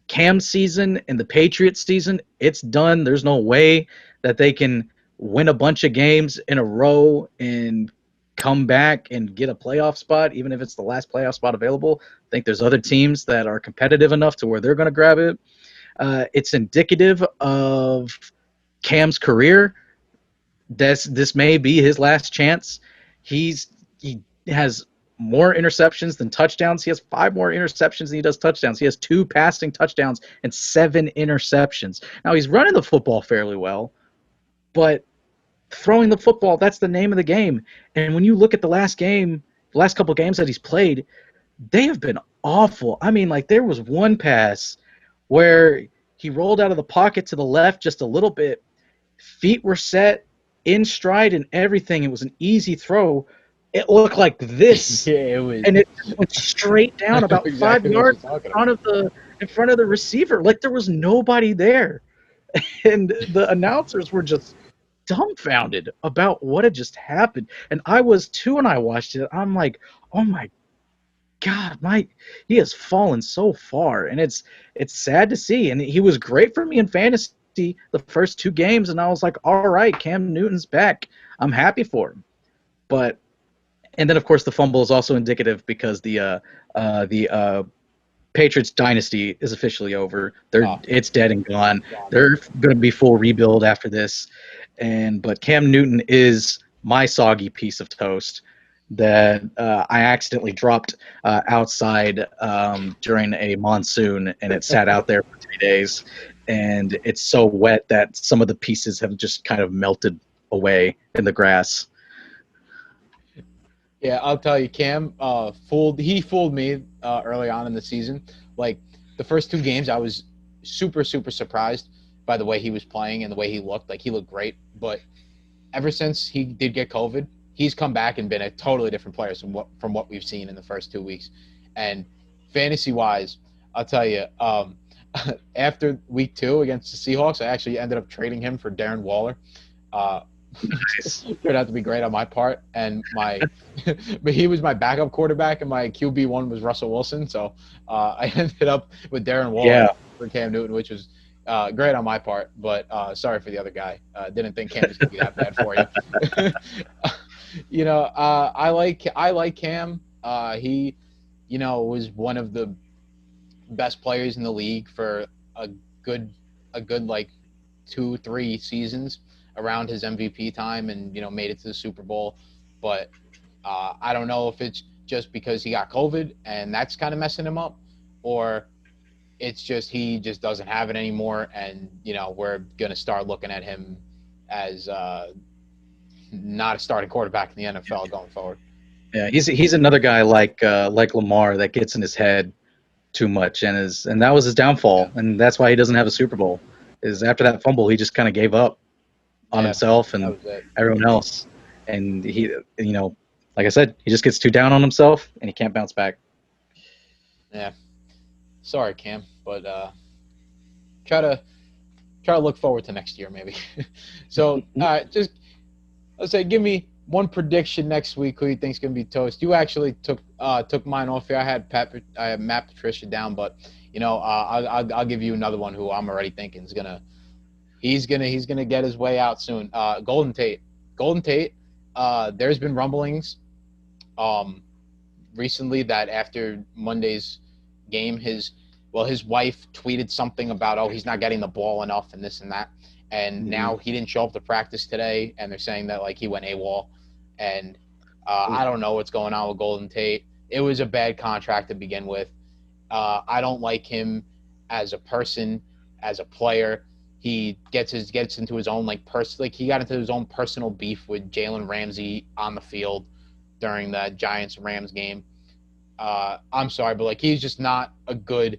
Cam's season and the Patriots season, it's done. There's no way that they can win a bunch of games in a row and come back and get a playoff spot, even if it's the last playoff spot available. I think there's other teams that are competitive enough to where they're going to grab it. It's indicative of Cam's career. This may be his last chance. He has more interceptions than touchdowns. He has 5 more interceptions than he does touchdowns. He has 2 passing touchdowns and 7 interceptions. Now, he's running the football fairly well, but throwing the football, that's the name of the game. And when you look at the last couple of games that he's played, they have been awful. I mean, like, there was one pass where he rolled out of the pocket to the left just a little bit. Feet were set, in stride and everything. It was an easy throw. It looked like this, Yeah, it was. and it went straight down about exactly 5 yards in front of the receiver. Like there was nobody there, and the announcers were just dumbfounded about what had just happened. And I was too, and I watched it. I'm like, oh my God, he has fallen so far, and it's sad to see. And he was great for me in fantasy the first 2 games, and I was like, all right, Cam Newton's back. I'm happy for him, but. And then, of course, the fumble is also indicative because the Patriots dynasty is officially over. It's dead and gone. They're going to be full rebuild after this. But Cam Newton is my soggy piece of toast that I accidentally dropped outside during a monsoon, and it sat out there for 3 days. And it's so wet that some of the pieces have just kind of melted away in the grass. Yeah, I'll tell you, Cam fooled me early on in the season. Like the first 2 games, I was super surprised by the way he was playing and the way he looked. Like he looked great, but ever since he did get COVID, he's come back and been a totally different player from what we've seen in the first 2 weeks. And fantasy wise, I'll tell you. After week 2 against the Seahawks, I actually ended up trading him for Darren Waller. Uh, Nice. turned out to be great on my part, and my, but he was my backup quarterback, and my QB1 was Russell Wilson. So I ended up with Darren Waller Yeah. for Cam Newton, which was great on my part. But sorry for the other guy. Didn't think Cam was going to be that bad for you. I like Cam. He, was one of the best players in the league for a good like 2-3 seasons around his MVP time, and made it to the Super Bowl. But I don't know if it's just because he got COVID and that's kind of messing him up, or it's just he just doesn't have it anymore, and we're gonna start looking at him as not a starting quarterback in the NFL going forward. Yeah, he's another guy like Lamar that gets in his head too much, and that was his Yeah, downfall, and that's why he doesn't have a Super Bowl. Is after that fumble, he just kind of gave up on yeah, himself that and was it. everyone else, and like I said, he just gets too down on himself and he can't bounce back. Yeah, sorry, Cam, but try to look forward to next year maybe. So, all right, just let's say give me one prediction next week who you think's gonna be toast. You actually took mine off here. I had Matt Patricia down, but I'll give you another one who I'm already thinking is gonna he's gonna get his way out soon. Golden Tate, Golden Tate. There's been rumblings um recently that after Monday's game, his wife tweeted something about, oh, he's not getting the ball enough and this and that, and Mhm. now he didn't show up to practice today, and they're saying that like he went AWOL, and I don't know what's going on with Golden Tate. It was a bad contract to begin with. I don't like him as a person, as a player. He gets into his own he got into his own personal beef with Jalen Ramsey on the field during the Giants Rams game. I'm sorry, but like he's just not a good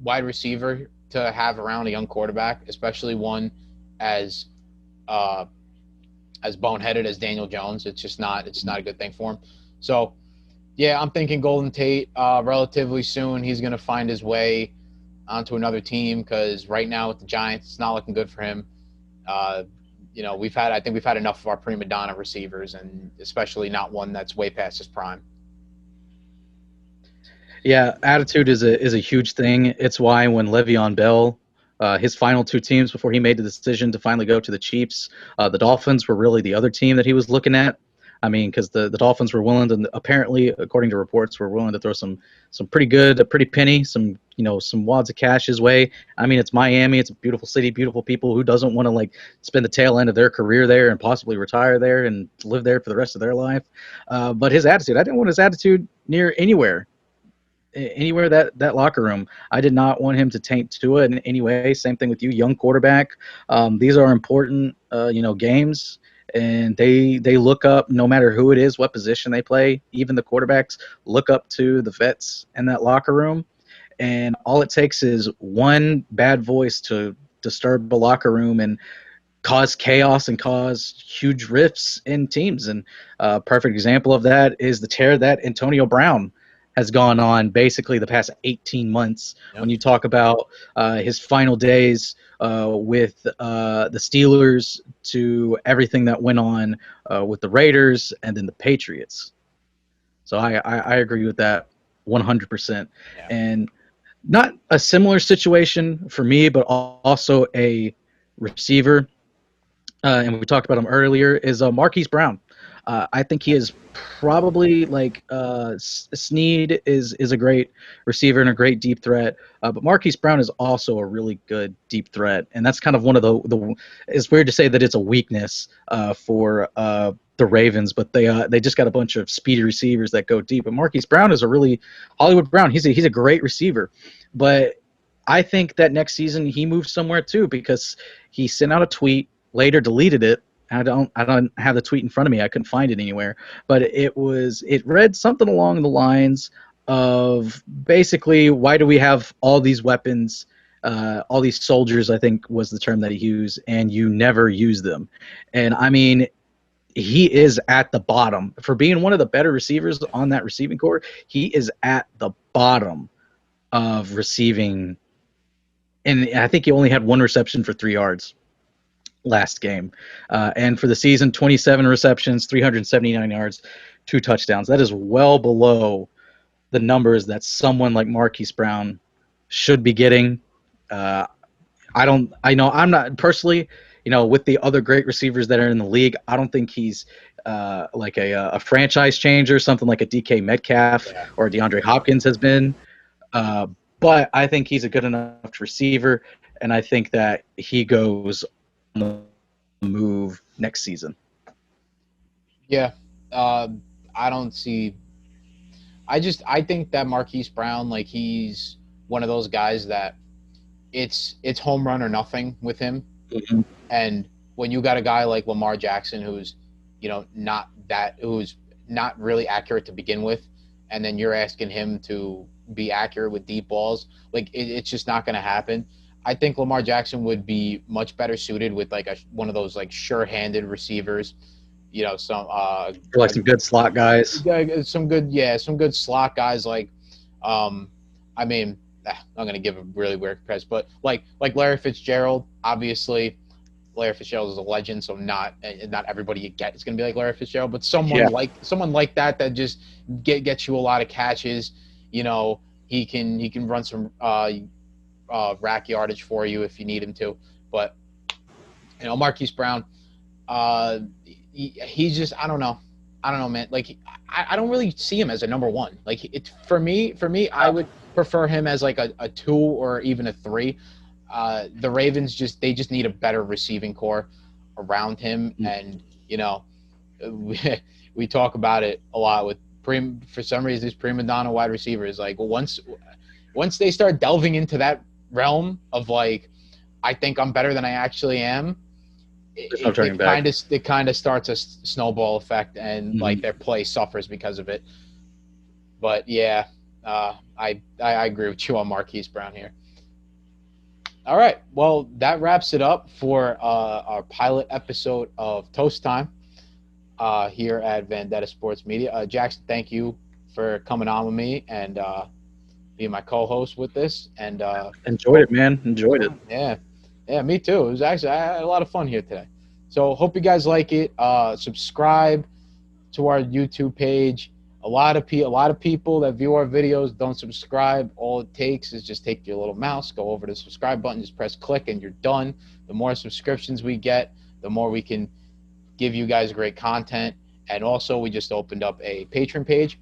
wide receiver to have around a young quarterback, especially one as uh, as boneheaded as Daniel Jones. It's not a good thing for him. So yeah, I'm thinking Golden Tate relatively soon. He's going to find his way onto another team because right now with the Giants, it's not looking good for him. Uh, I think we've had enough of our prima donna receivers, and especially not one that's way past his prime. Yeah, attitude is a huge thing. It's why when Le'Veon Bell, his final two teams before he made the decision to finally go to the Chiefs, the Dolphins were really the other team that he was looking at. I mean, because the Dolphins were willing to, apparently, according to reports, were willing to throw some pretty good, a pretty penny, some wads of cash his way. I mean, it's Miami, it's a beautiful city, beautiful people. Who doesn't want to like spend the tail end of their career there and possibly retire there and live there for the rest of their life? But his attitude, I didn't want his attitude near anywhere that locker room. I did not want him to taint Tua in any way. Same thing with you, young quarterback. These are important, games, and they look up no matter who it is, what position they play. Even the quarterbacks look up to the vets in that locker room, and all it takes is one bad voice to disturb a locker room and cause chaos and cause huge rifts in teams. And a perfect example of that is the tear that Antonio Brown has gone on basically the past 18 months. When Yep. you talk about his final days with the Steelers to everything that went on with the Raiders and then the Patriots. So I agree with that 100%. Yeah. And not a similar situation for me, but also a receiver, and we talked about him earlier, is Marquise Brown. I think he is probably like Snead is a great receiver and a great deep threat, but Marquise Brown is also a really good deep threat, and that's kind of one of the. It's weird to say that it's a weakness for the Ravens, but they just got a bunch of speedy receivers that go deep. But Marquise Brown is a really Hollywood Brown. He's a great receiver, but I think that next season he moves somewhere too because he sent out a tweet, later deleted it. I don't have the tweet in front of me. I couldn't find it anywhere, but it read something along the lines of basically, why do we have all these weapons, all these soldiers, I think was the term that he used, and you never use them. And I mean, he is at the bottom for being one of the better receivers on that receiving core. He is at the bottom of receiving, and I think he only had one reception for 3 yards last game. And for the season, 27 receptions, 379 yards, 2 touchdowns. That is well below the numbers that someone like Marquise Brown should be getting. Uh, I don't. I know I'm not personally. With the other great receivers that are in the league, I don't think he's like a franchise changer, something like a DK Metcalf Yeah. or DeAndre Hopkins has been. Uh, but I think he's a good enough receiver, and I think that he goes on the move next season. Yeah. Uh, I don't see. I think that Marquise Brown, like he's one of those guys that it's home run or nothing with him. Mhm. And when you got a guy like Lamar Jackson, who's who's not really accurate to begin with, and then you're asking him to be accurate with deep balls, like it's just not going to happen. I think Lamar Jackson would be much better suited with like one of those like sure-handed receivers, some For like some good slot guys. some good slot guys like, um, I mean, I'm gonna give a really weird comparison, but like Larry Fitzgerald, obviously. Larry Fitzgerald is a legend, so not everybody you get is going to be like Larry Fitzgerald, but Yeah. someone like that just gets you a lot of catches. He can run some rack yardage for you if you need him to. But Marquise Brown, uh, he's just I don't know, man. Like I don't really see him as a number one. Like it for me, I would prefer him as like a two or even a three. The Ravens just need a better receiving core around him, and we, we talk about it a lot with for some reason these prima donna wide receivers. Like once they start delving into that realm of like, I think I'm better than I actually am, There's no turning back. it kind of starts a snowball effect, and like Mhm. their play suffers because of it. But yeah, I agree with you on Marquise Brown here. All right. Well, that wraps it up for our pilot episode of Toast Time here at Vendetta Sports Media. Jackson, thank you for coming on with me and being my co-host with this. And Enjoyed it, man. Enjoyed it. yeah, yeah, me too. It was actually I had a lot of fun here today. So hope you guys like it. Subscribe to our YouTube page. A lot of people that view our videos don't subscribe. All it takes is just take your little mouse, go over to the subscribe button, just press click, and you're done. The more subscriptions we get, the more we can give you guys great content. And also, we just opened up a Patreon page.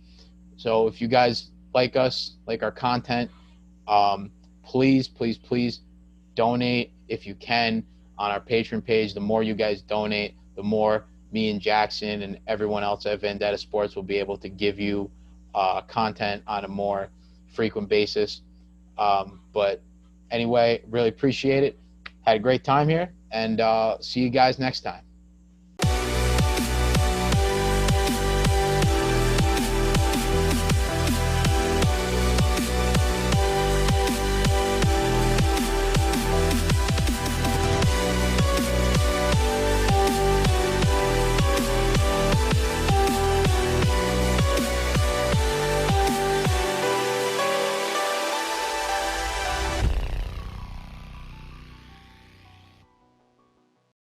So if you guys like us, like our content, um, please, please, please donate if you can on our Patreon page. The more you guys donate, the more me and Jackson and everyone else at Vendetta Sports will be able to give you content on a more frequent basis. But anyway, really appreciate it. Had a great time here, and see you guys next time.